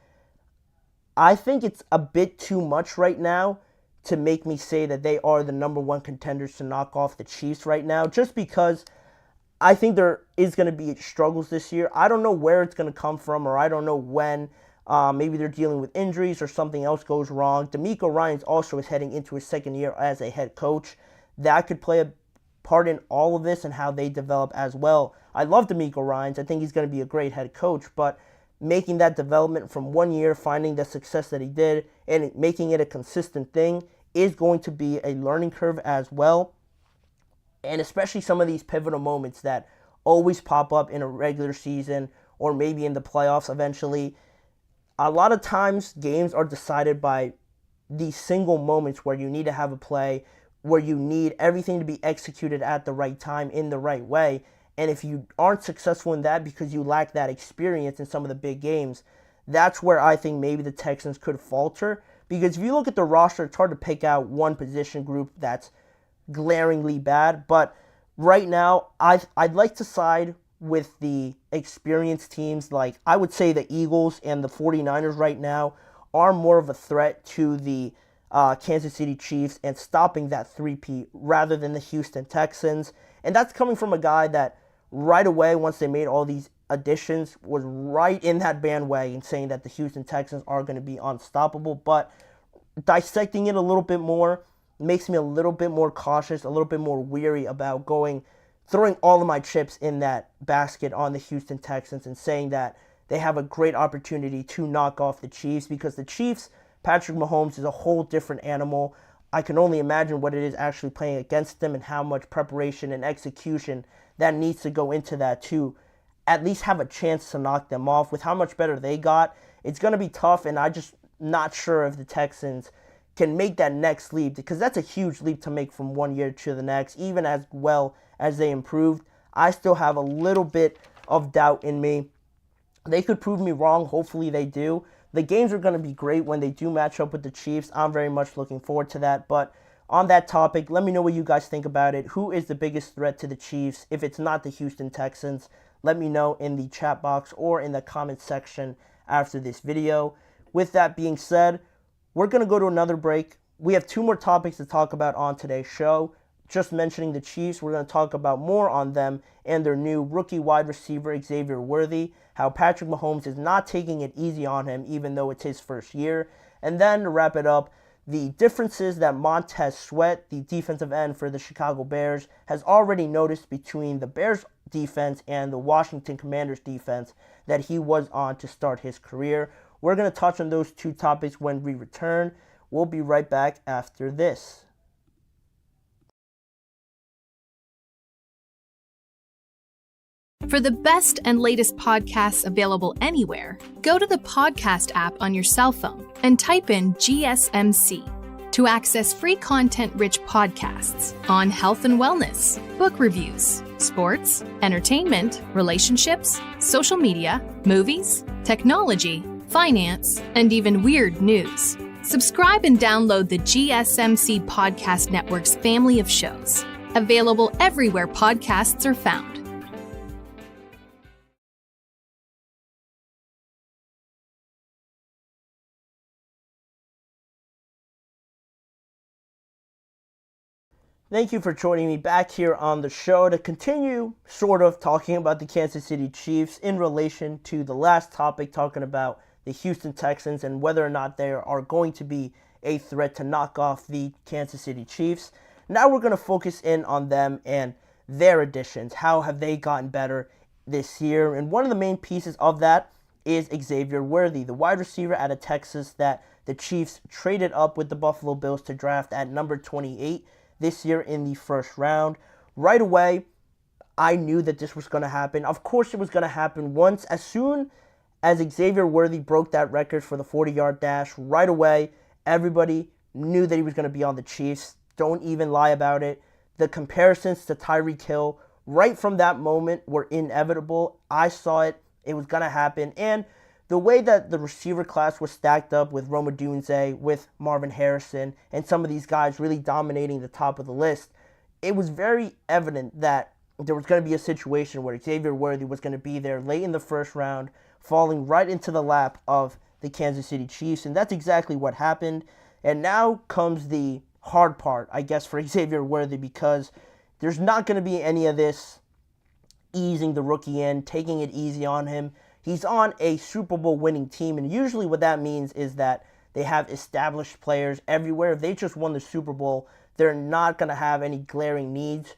Speaker 1: I think it's a bit too much right now to make me say that they are the number one contenders to knock off the Chiefs right now, just because I think there is going to be struggles this year. I don't know where it's going to come from, or I don't know when. Maybe they're dealing with injuries or something else goes wrong. DeMeco Ryans also is heading into his second year as a head coach. That could play a part in all of this and how they develop as well. I love DeMeco Ryans. I think he's going to be a great head coach, but making that development from 1 year, finding the success that he did, and making it a consistent thing is going to be a learning curve as well. And especially some of these pivotal moments that always pop up in a regular season or maybe in the playoffs eventually. A lot of times games are decided by these single moments where you need to have a play, where you need everything to be executed at the right time in the right way. And if you aren't successful in that because you lack that experience in some of the big games, that's where I think maybe the Texans could falter. Because if you look at the roster, it's hard to pick out one position group that's glaringly bad. But right now, I'd like to side with the experienced teams. Like, I would say the Eagles and the 49ers right now are more of a threat to the Kansas City Chiefs and stopping that three-peat rather than the Houston Texans. And that's coming from a guy that right away, once they made all these additions, was right in that bandwagon saying that the Houston Texans are going to be unstoppable. But dissecting it a little bit more makes me a little bit more cautious, a little bit more weary about throwing all of my chips in that basket on the Houston Texans and saying that they have a great opportunity to knock off the Chiefs, because the Chiefs, Patrick Mahomes is a whole different animal. I can only imagine what it is actually playing against them and how much preparation and execution that needs to go into that to at least have a chance to knock them off. With how much better they got, it's going to be tough, and I'm just not sure if the Texans can make that next leap, because that's a huge leap to make from 1 year to the next. Even as well as they improved, I still have a little bit of doubt in me. They could prove me wrong. Hopefully they do. The games are going to be great when they do match up with the Chiefs. I'm very much looking forward to that. But on that topic, let me know what you guys think about it. Who is the biggest threat to the Chiefs? If it's not the Houston Texans, let me know in the chat box or in the comment section after this video. With that being said, we're going to go to another break. We have two more topics to talk about on today's show. Just mentioning the Chiefs, we're going to talk about more on them and their new rookie wide receiver, Xavier Worthy, how Patrick Mahomes is not taking it easy on him even though it's his first year. And then to wrap it up, the differences that Montez Sweat, the defensive end for the Chicago Bears, has already noticed between the Bears defense and the Washington Commanders defense that he was on to start his career. We're going to touch on those two topics when we return. We'll be right back after this.
Speaker 5: For the best and latest podcasts available anywhere, go to the podcast app on your cell phone and type in GSMC to access free content-rich podcasts on health and wellness, book reviews, sports, entertainment, relationships, social media, movies, technology, finance, and even weird news. Subscribe and download the GSMC Podcast Network's family of shows, available everywhere podcasts are found.
Speaker 1: Thank you for joining me back here on the show to continue sort of talking about the Kansas City Chiefs in relation to the last topic, talking about the Houston Texans and whether or not they are going to be a threat to knock off the Kansas City Chiefs. Now we're going to focus in on them and their additions. How have they gotten better this year? And one of the main pieces of that is Xavier Worthy, the wide receiver out of Texas that the Chiefs traded up with the Buffalo Bills to draft at number 28 this year in the first round. Right away, I knew that this was going to happen. Of course, it was going to happen once. As soon as Xavier Worthy broke that record for the 40-yard dash, right away, everybody knew that he was going to be on the Chiefs. Don't even lie about it. The comparisons to Tyreek Hill right from that moment were inevitable. I saw it. It was going to happen. And the way that the receiver class was stacked up with Rome Odunze, with Marvin Harrison, and some of these guys really dominating the top of the list, it was very evident that there was going to be a situation where Xavier Worthy was going to be there late in the first round, falling right into the lap of the Kansas City Chiefs, and that's exactly what happened. And now comes the hard part, I guess, for Xavier Worthy, because there's not going to be any of this easing the rookie in, taking it easy on him. He's on a Super Bowl winning team, and usually what that means is that they have established players everywhere. If they just won the Super Bowl, they're not going to have any glaring needs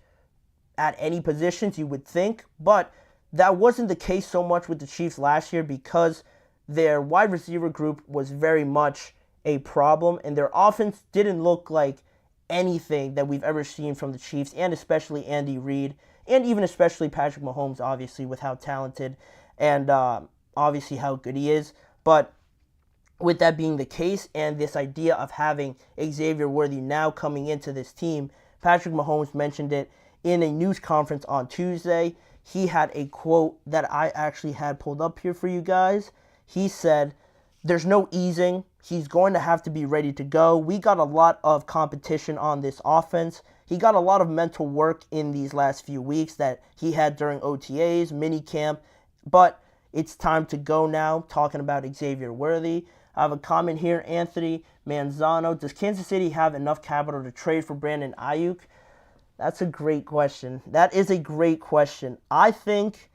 Speaker 1: at any positions, you would think. But that wasn't the case so much with the Chiefs last year because their wide receiver group was very much a problem, and their offense didn't look like anything that we've ever seen from the Chiefs, and especially Andy Reid, and even especially Patrick Mahomes, obviously, with how talented and obviously how good he is. But with that being the case, and this idea of having Xavier Worthy now coming into this team, Patrick Mahomes mentioned it in a news conference on Tuesday. He had a quote that I actually had pulled up here for you guys. He said, "There's no easing. He's going to have to be ready to go. We got a lot of competition on this offense. He got a lot of mental work in these last few weeks that he had during OTAs, minicamp, but it's time to go now," talking about Xavier Worthy. I have a comment here, Anthony Manzano. Does Kansas City have enough capital to trade for Brandon Ayuk? That's a great question. That is a great question. I think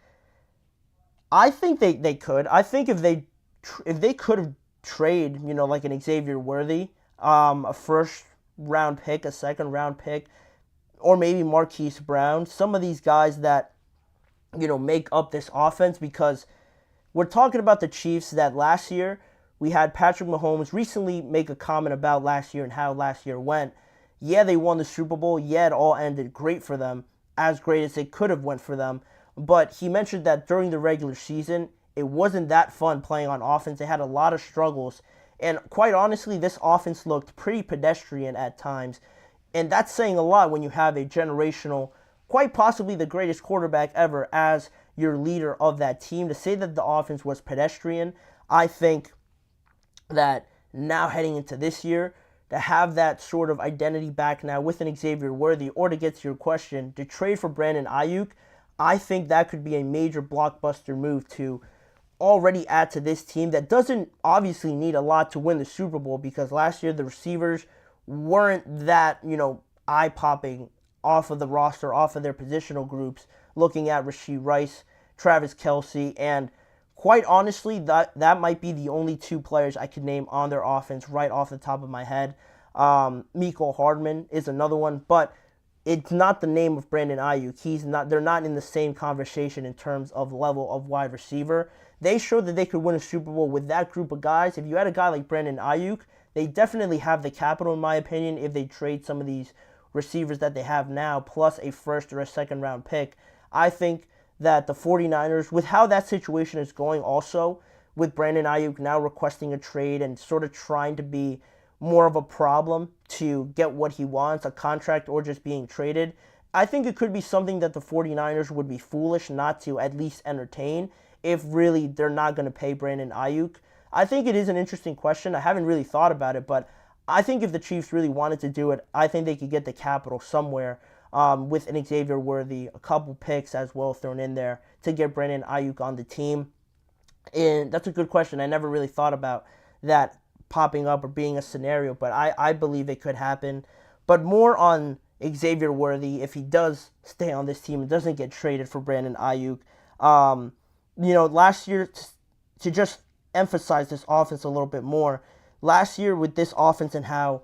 Speaker 1: they could. I think if they could have trade, like an Xavier Worthy, a first round pick, a second round pick, or maybe Marquise Brown, some of these guys that, make up this offense, because we're talking about the Chiefs that last year we had Patrick Mahomes recently make a comment about last year and how last year went. Yeah, they won the Super Bowl. Yeah, it all ended great for them, as great as it could have went for them. But he mentioned that during the regular season, it wasn't that fun playing on offense. They had a lot of struggles. And quite honestly, this offense looked pretty pedestrian at times. And that's saying a lot when you have a generational, quite possibly the greatest quarterback ever as your leader of that team. To say that the offense was pedestrian, I think that now heading into this year, to have that sort of identity back now with an Xavier Worthy, or to get to your question, to trade for Brandon Ayuk, I think that could be a major blockbuster move to already add to this team that doesn't obviously need a lot to win the Super Bowl, because last year the receivers weren't that, eye-popping off of the roster, off of their positional groups, looking at Rashee Rice, Travis Kelce, and quite honestly, that might be the only two players I could name on their offense right off the top of my head. Mecole Hardman is another one, but it's not the name of Brandon Ayuk. They're not in the same conversation in terms of level of wide receiver. They showed that they could win a Super Bowl with that group of guys. If you had a guy like Brandon Ayuk, they definitely have the capital, in my opinion, if they trade some of these receivers that they have now, plus a first or a second round pick. I think that the 49ers, with how that situation is going also, with Brandon Ayuk now requesting a trade and sort of trying to be more of a problem to get what he wants, a contract or just being traded, I think it could be something that the 49ers would be foolish not to at least entertain if really they're not going to pay Brandon Ayuk. I think it is an interesting question. I haven't really thought about it, but I think if the Chiefs really wanted to do it, I think they could get the capital somewhere with an Xavier Worthy, a couple picks as well thrown in there to get Brandon Ayuk on the team. And that's a good question. I never really thought about that popping up or being a scenario, but I believe it could happen. But more on Xavier Worthy, if he does stay on this team and doesn't get traded for Brandon Ayuk. Last year, to just emphasize this offense a little bit more, last year with this offense and how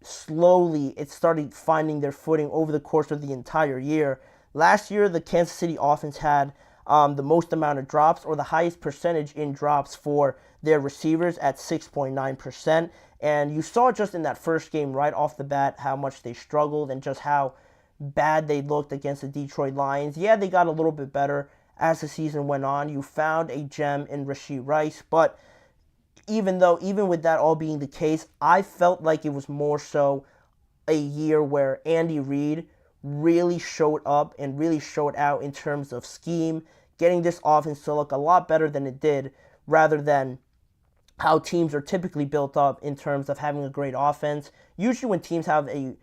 Speaker 1: slowly it started finding their footing over the course of the entire year. Last year, the Kansas City offense had the most amount of drops, or the highest percentage in drops for their receivers at 6.9%. And you saw just in that first game right off the bat how much they struggled and just how bad they looked against the Detroit Lions. Yeah, they got a little bit better as the season went on. You found a gem in Rashee Rice, but even with that all being the case, I felt like it was more so a year where Andy Reid really showed up and really showed out in terms of scheme, getting this offense to look a lot better than it did, rather than how teams are typically built up in terms of having a great offense. Usually when teams have a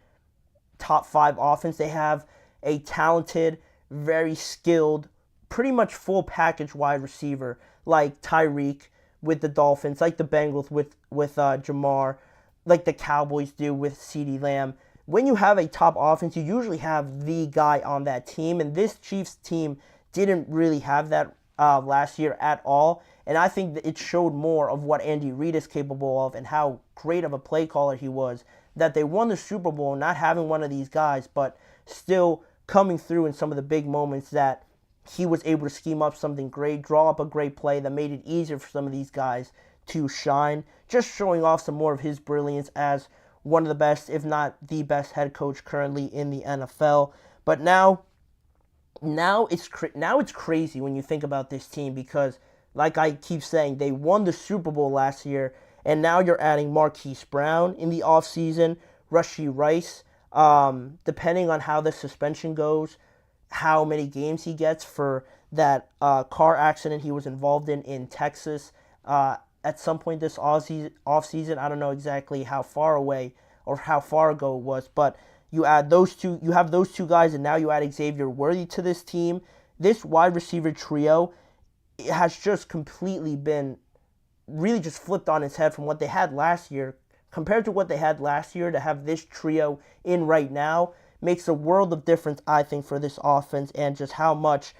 Speaker 1: top 5 offense, they have a talented, very skilled, pretty much full package wide receiver like Tyreek with the Dolphins, like the Bengals with Jamar, like the Cowboys do with CeeDee Lamb. When you have a top offense, you usually have the guy on that team, and this Chiefs team didn't really have that last year at all. And I think that it showed more of what Andy Reid is capable of and how great of a play caller he was, that they won the Super Bowl not having one of these guys, but still coming through in some of the big moments that he was able to scheme up something great, draw up a great play that made it easier for some of these guys to shine. Just showing off some more of his brilliance as one of the best, if not the best head coach currently in the NFL. But now it's crazy when you think about this team because, like I keep saying, they won the Super Bowl last year, and now you're adding Marquise Brown in the offseason, Rashee Rice, depending on how the suspension goes, how many games he gets for that car accident he was involved in Texas at some point this offseason. I don't know exactly how far away or how far ago it was, but you have those two guys, and now you add Xavier Worthy to this team. This wide receiver trio has just completely been really just flipped on its head from what they had last year. Compared to what they had last year, to have this trio in right now makes a world of difference, I think, for this offense and just how much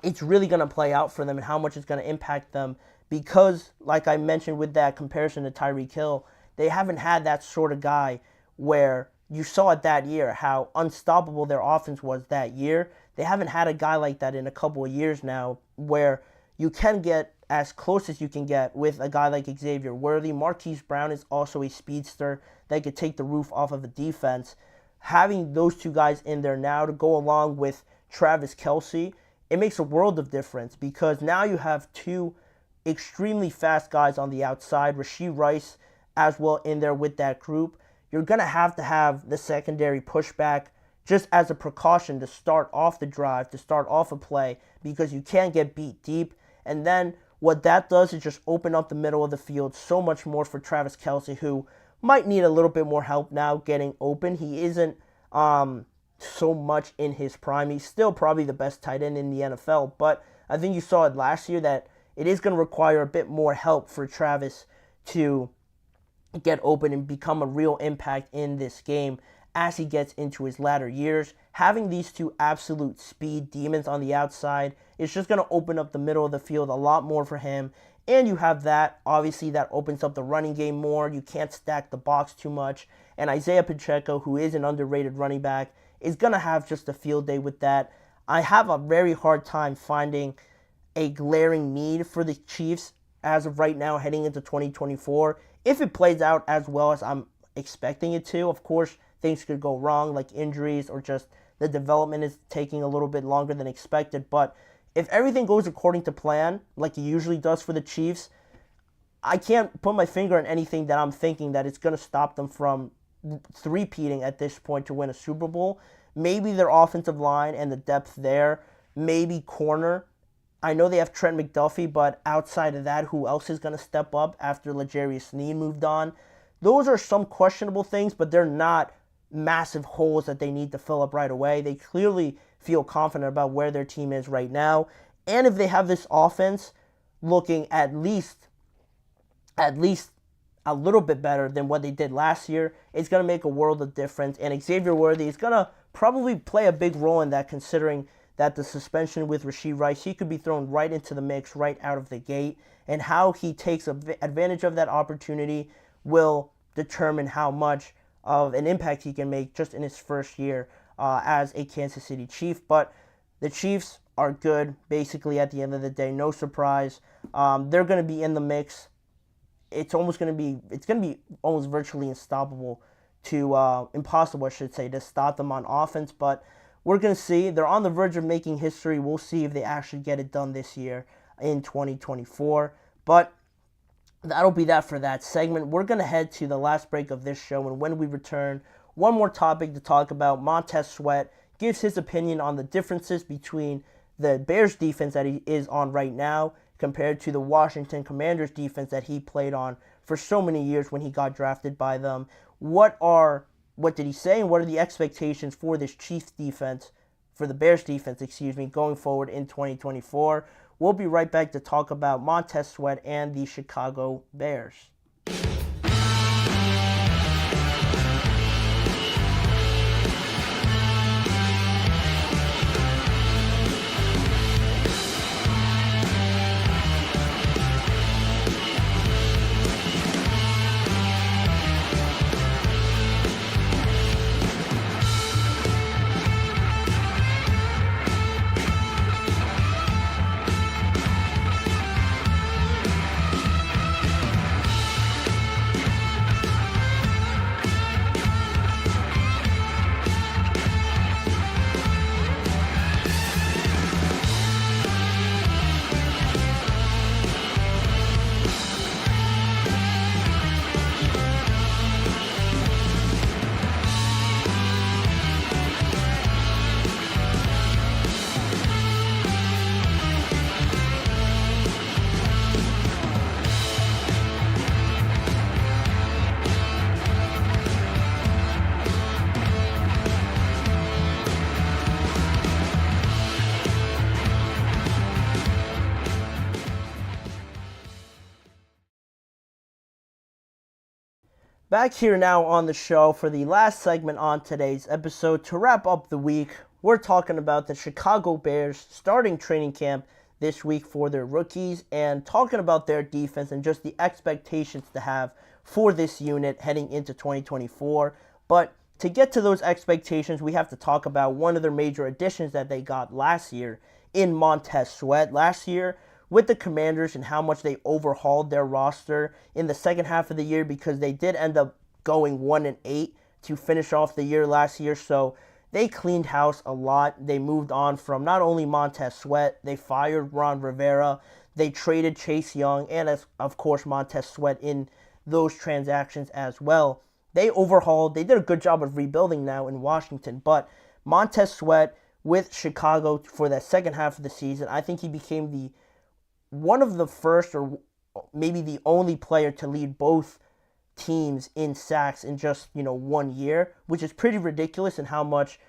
Speaker 1: it's really going to play out for them and how much it's going to impact them because, like I mentioned with that comparison to Tyreek Hill, they haven't had that sort of guy where you saw it that year, how unstoppable their offense was that year. They haven't had a guy like that in a couple of years now where you can get as close as you can get with a guy like Xavier Worthy. Marquise Brown is also a speedster that could take the roof off of the defense. Having those two guys in there now to go along with Travis Kelce, it makes a world of difference because now you have two extremely fast guys on the outside, Rashee Rice as well in there with that group. You're going to have the secondary pushback just as a precaution to start off the drive, to start off a play, because you can't get beat deep. And then what that does is just open up the middle of the field so much more for Travis Kelce, who might need a little bit more help now getting open. He isn't so much in his prime. He's still probably the best tight end in the NFL, but I think you saw it last year that it is going to require a bit more help for Travis to get open and become a real impact in this game as he gets into his latter years. Having these two absolute speed demons on the outside is just going to open up the middle of the field a lot more for him. And you have that, obviously, that opens up the running game more. You can't stack the box too much. And Isaiah Pacheco, who is an underrated running back, is going to have just a field day with that. I have a very hard time finding a glaring need for the Chiefs as of right now heading into 2024. If it plays out as well as I'm expecting it to, of course, things could go wrong, like injuries or just the development is taking a little bit longer than expected. But if everything goes according to plan, like it usually does for the Chiefs, I can't put my finger on anything that I'm thinking that it's going to stop them from three-peating at this point to win a Super Bowl. Maybe their offensive line and the depth there, maybe corner. I know they have Trent McDuffie, but outside of that, who else is going to step up after L'Jarius Sneed moved on? Those are some questionable things, but they're not massive holes that they need to fill up right away. They clearly feel confident about where their team is right now. And if they have this offense looking at least a little bit better than what they did last year, it's going to make a world of difference. And Xavier Worthy is going to probably play a big role in that, considering that the suspension with Rashee Rice, he could be thrown right into the mix right out of the gate. And how he takes advantage of that opportunity will determine how much of an impact he can make just in his first year as a Kansas City Chief. But the Chiefs are good, basically, at the end of the day. No surprise. They're going to be in the mix. It's going to be almost virtually impossible, I should say, to stop them on offense. But we're going to see. They're on the verge of making history. We'll see if they actually get it done this year in 2024. But that'll be that for that segment. We're going to head to the last break of this show, and when we return, one more topic to talk about. Montez Sweat gives his opinion on the differences between the Bears defense that he is on right now compared to the Washington Commanders defense that he played on for so many years when he got drafted by them. What did he say, and what are the expectations for this Chiefs defense, for the Bears defense, going forward in 2024? We'll be right back to talk about Montez Sweat and the Chicago Bears. Back here now on the show for the last segment on today's episode. To wrap up the week, we're talking about the Chicago Bears starting training camp this week for their rookies and talking about their defense and just the expectations to have for this unit heading into 2024. But to get to those expectations, we have to talk about one of their major additions that they got last year in Montez Sweat. Last year, with the Commanders and how much they overhauled their roster in the second half of the year, because they did end up going 1-8 to finish off the year last year. So they cleaned house a lot. They moved on from not only Montez Sweat, they fired Ron Rivera, they traded Chase Young, and of course Montez Sweat in those transactions as well. They overhauled, they did a good job of rebuilding now in Washington, but Montez Sweat with Chicago for that second half of the season, I think he became one of the first or maybe the only player to lead both teams in sacks in just 1 year, which is pretty ridiculous in how much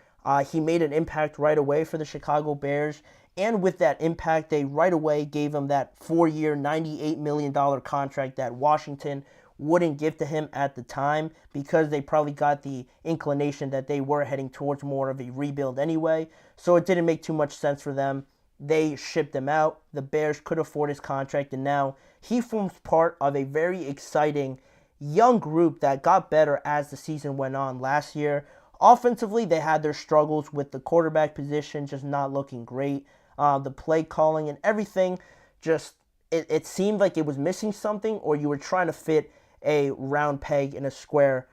Speaker 1: he made an impact right away for the Chicago Bears. And with that impact, they right away gave him that 4-year, $98 million contract that Washington wouldn't give to him at the time, because they probably got the inclination that they were heading towards more of a rebuild anyway. So it didn't make too much sense for them. They shipped him out. The Bears could afford his contract, and now he forms part of a very exciting young group that got better as the season went on last year. Offensively, they had their struggles with the quarterback position just not looking great. The play calling and everything, just it seemed like it was missing something, or you were trying to fit a round peg in a square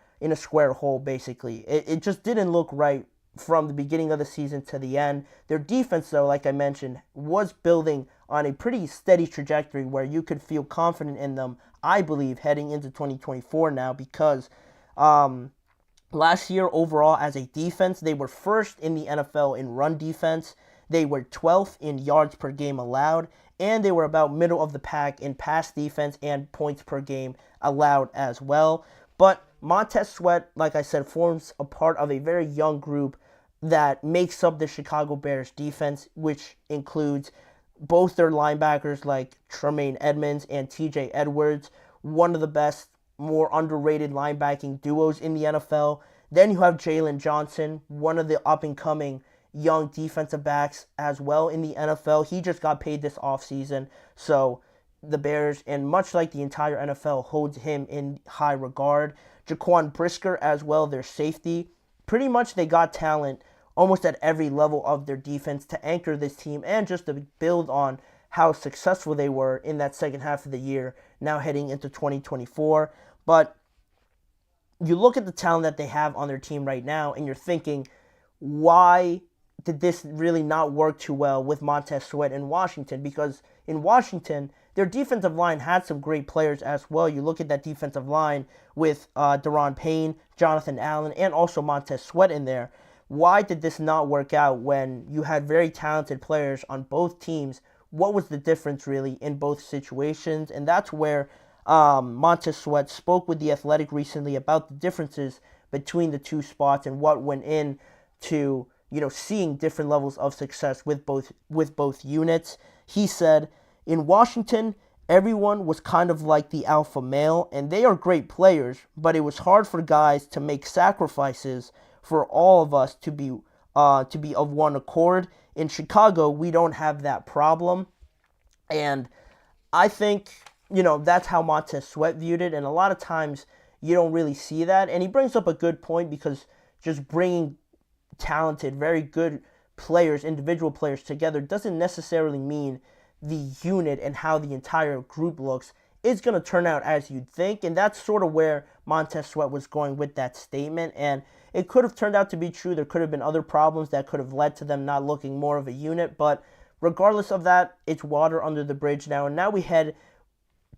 Speaker 1: hole, basically. It just didn't look right from the beginning of the season to the end. Their defense, though, like I mentioned, was building on a pretty steady trajectory where you could feel confident in them, I believe, heading into 2024 now, because last year overall as a defense, they were first in the NFL in run defense. They were 12th in yards per game allowed, and they were about middle of the pack in pass defense and points per game allowed as well. But Montez Sweat, like I said, forms a part of a very young group that makes up the Chicago Bears defense, which includes both their linebackers like Tremaine Edmonds and TJ Edwards, one of the best, more underrated linebacking duos in the NFL. Then you have Jalen Johnson, one of the up-and-coming young defensive backs as well in the NFL. He just got paid this offseason, so the Bears, and much like the entire NFL, holds him in high regard. Jaquan Brisker as well, their safety. Pretty much they got talent almost at every level of their defense to anchor this team and just to build on how successful they were in that second half of the year, now heading into 2024. But you look at the talent that they have on their team right now, and you're thinking, why did this really not work too well with Montez Sweat in Washington? Because in Washington, their defensive line had some great players as well. You look at that defensive line with Daron Payne, Jonathan Allen, and also Montez Sweat in there. Why did this not work out when you had very talented players on both teams? What was the difference really in both situations? And that's where Montez Sweat spoke with The Athletic recently about the differences between the two spots and what went into seeing different levels of success with both units. He said, in Washington, everyone was kind of like the alpha male, and they are great players, but it was hard for guys to make sacrifices for all of us to be of one accord. In Chicago, we don't have that problem, and I think that's how Montez Sweat viewed it, and a lot of times you don't really see that. And he brings up a good point, because just bringing talented, very good players, individual players together doesn't necessarily mean the unit and how the entire group looks is going to turn out as you'd think. And that's sort of where Montez Sweat was going with that statement. And it could have turned out to be true. There could have been other problems that could have led to them not looking more of a unit. But regardless of that, it's water under the bridge now. And now we head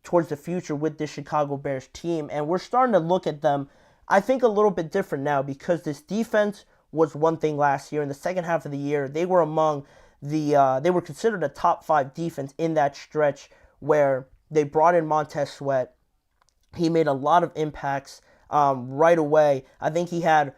Speaker 1: towards the future with this Chicago Bears team. And we're starting to look at them, I think, a little bit different now, because this defense was one thing last year. In the second half of the year, they were they were considered a top 5 defense in that stretch where they brought in Montez Sweat. He made a lot of impacts right away. I think he had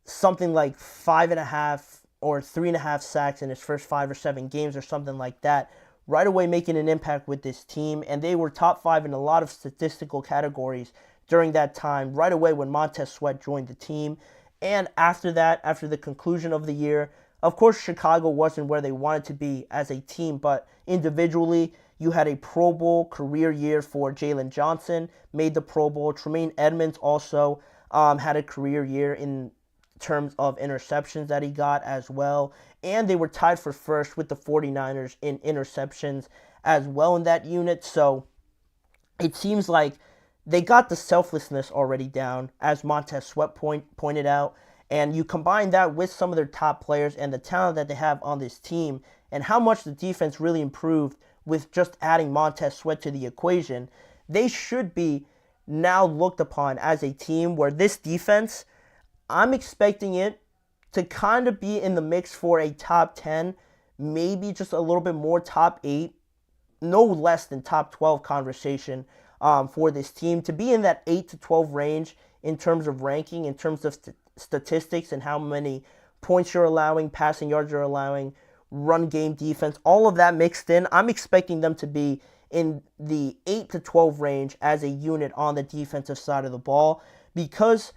Speaker 1: something like 5.5 or 3.5 sacks in his first 5 or 7 games or something like that. Right away making an impact with this team, and they were top 5 in a lot of statistical categories during that time, right away when Montez Sweat joined the team. And after that, after the conclusion of the year, of course, Chicago wasn't where they wanted to be as a team, but individually, you had a Pro Bowl career year for Jalen Johnson, made the Pro Bowl. Tremaine Edmonds also had a career year in terms of interceptions that he got as well. And they were tied for first with the 49ers in interceptions as well in that unit. So it seems like they got the selflessness already down, as Montez Sweat pointed out. And you combine that with some of their top players and the talent that they have on this team and how much the defense really improved with just adding Montez Sweat to the equation, they should be now looked upon as a team where this defense, I'm expecting it to kind of be in the mix for a top 10, maybe just a little bit more top 8, no less than top 12 conversation for this team, to be in that 8 to 12 range in terms of ranking, in terms of statistics and how many points you're allowing, passing yards you're allowing, run game defense, all of that mixed in. I'm expecting them to be in the 8 to 12 range as a unit on the defensive side of the ball, because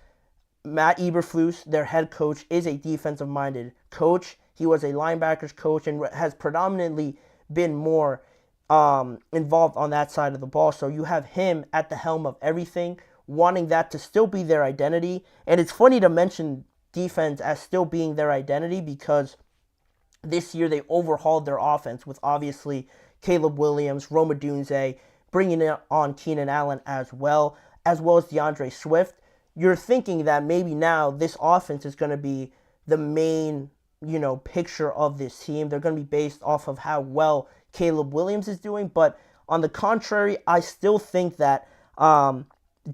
Speaker 1: Matt Eberflus, their head coach, is a defensive-minded coach. He was a linebackers coach and has predominantly been more involved on that side of the ball. So you have him at the helm of everything, wanting that to still be their identity. And it's funny to mention defense as still being their identity, because this year they overhauled their offense with obviously Caleb Williams, Rome Odunze, bringing on Keenan Allen as well as DeAndre Swift. You're thinking that maybe now this offense is going to be the main, picture of this team. They're going to be based off of how well Caleb Williams is doing. But on the contrary, I still think that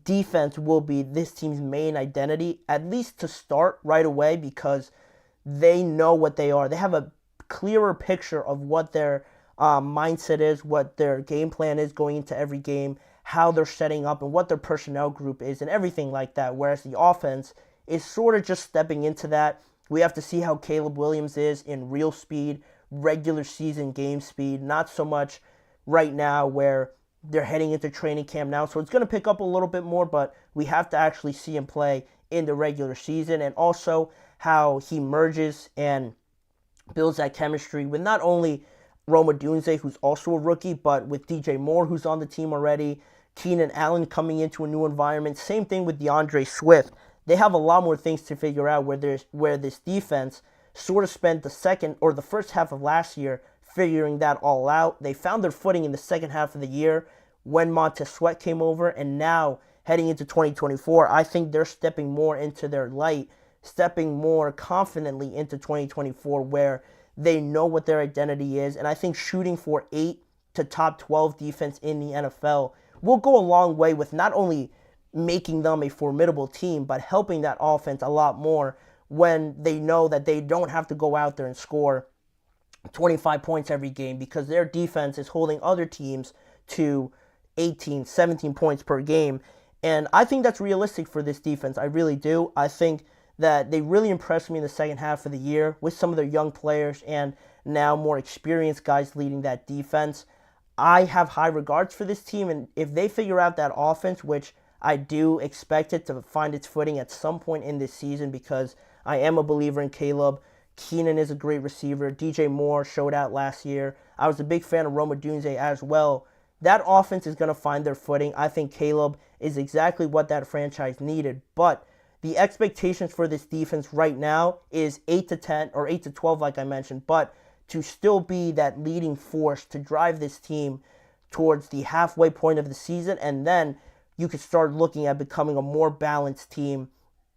Speaker 1: defense will be this team's main identity, at least to start right away, because they know what they are. They have a clearer picture of what their mindset is, what their game plan is going into every game, how they're setting up, and what their personnel group is, and everything like that. Whereas the offense is sort of just stepping into that. We have to see how Caleb Williams is in real speed, regular season game speed, not so much right now where they're heading into training camp now. So it's going to pick up a little bit more, but we have to actually see him play in the regular season, and also how he merges and builds that chemistry with not only Rome Odunze, who's also a rookie, but with DJ Moore, who's on the team already, Keenan Allen coming into a new environment. Same thing with DeAndre Swift. They have a lot more things to figure out where this defense sort of spent the first half of last year figuring that all out. They found their footing in the second half of the year when Montez Sweat came over, and now heading into 2024, I think they're stepping more into their light, stepping more confidently into 2024 where they know what their identity is. And I think shooting for 8 to top 12 defense in the NFL will go a long way with not only making them a formidable team, but helping that offense a lot more when they know that they don't have to go out there and score 25 points every game, because their defense is holding other teams to 18, 17 points per game. And I think that's realistic for this defense. I really do. I think that they really impressed me in the second half of the year with some of their young players and now more experienced guys leading that defense. I have high regards for this team, and if they figure out that offense, which I do expect it to find its footing at some point in this season, because I am a believer in Caleb. Keenan is a great receiver. DJ Moore showed out last year. I was a big fan of Rome Odunze as well. That offense is going to find their footing. I think Caleb is exactly what that franchise needed. But the expectations for this defense right now is 8 to 10 or 8 to 12, like I mentioned. But to still be that leading force to drive this team towards the halfway point of the season, and then you could start looking at becoming a more balanced team,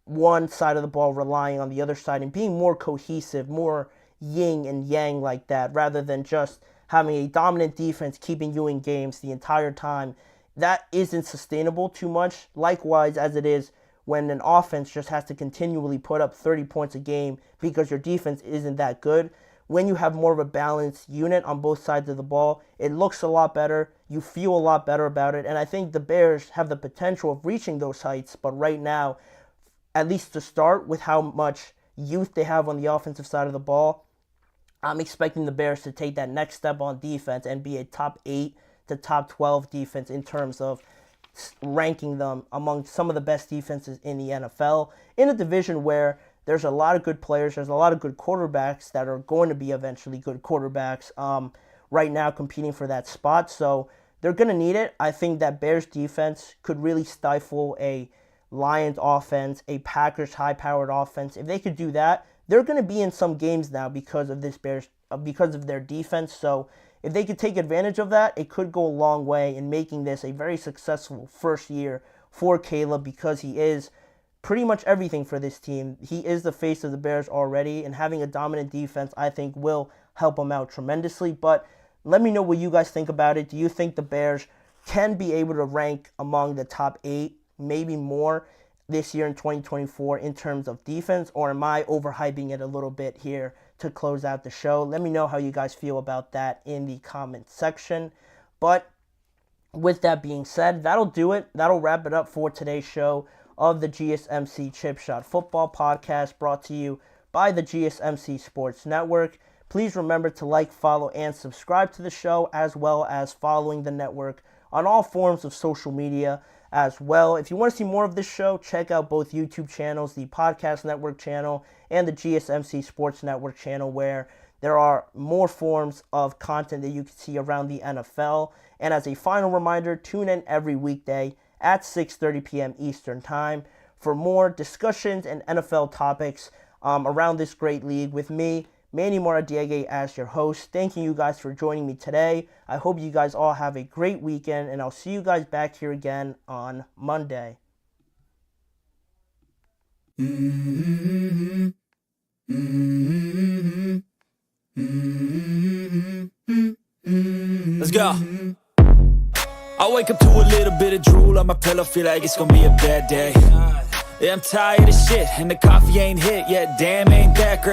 Speaker 1: one side of the ball relying on the other side and being more cohesive, more yin and yang like that, rather than just having a dominant defense keeping you in games the entire time. That isn't sustainable too much, likewise as it is when an offense just has to continually put up 30 points a game because your defense isn't that good. When you have more of a balanced unit on both sides of the ball, it looks a lot better. You feel a lot better about it. And I think the Bears have the potential of reaching those heights. But right now, at least to start with how much youth they have on the offensive side of the ball, I'm expecting the Bears to take that next step on defense and be a top 8 to top 12 defense in terms of ranking them among some of the best defenses in the NFL in a division where there's a lot of good players, there's a lot of good quarterbacks that are going to be eventually good quarterbacks right now competing for that spot. So they're going to need it. I think that Bears defense could really stifle a Lions offense, a Packers high-powered offense. If they could do that, they're going to be in some games now because of their defense. So if they could take advantage of that, it could go a long way in making this a very successful first year for Caleb, because he is pretty much everything for this team. He is the face of the Bears already, and having a dominant defense, I think, will help him out tremendously. But let me know what you guys think about it. Do you think the Bears can be able to rank among the top 8, maybe more, this year in 2024 in terms of defense, or am I overhyping it a little bit here to close out the show? Let me know how you guys feel about that in the comment section. But with that being said, that'll do it. That'll wrap it up for today's show of the GSMC Chip Shot Football Podcast, brought to you by the GSMC Sports Network. Please remember to like, follow, and subscribe to the show, as well as following the network on all forms of social media as well. If you want to see more of this show, check out both YouTube channels, the Podcast Network channel and the GSMC Sports Network channel, where there are more forms of content that you can see around the NFL. And as a final reminder, tune in every weekday at 6:30 p.m. Eastern Time for more discussions and NFL topics around this great league with me, Manny Moradiaga, as your host. Thanking you guys for joining me today. I hope you guys all have a great weekend, and I'll see you guys back here again on Monday.
Speaker 3: Let's go. I wake up to a little bit of drool on my pillow, feel like it's gonna be a bad day. Yeah, I'm tired of shit, and the coffee ain't hit yet, damn, ain't that great.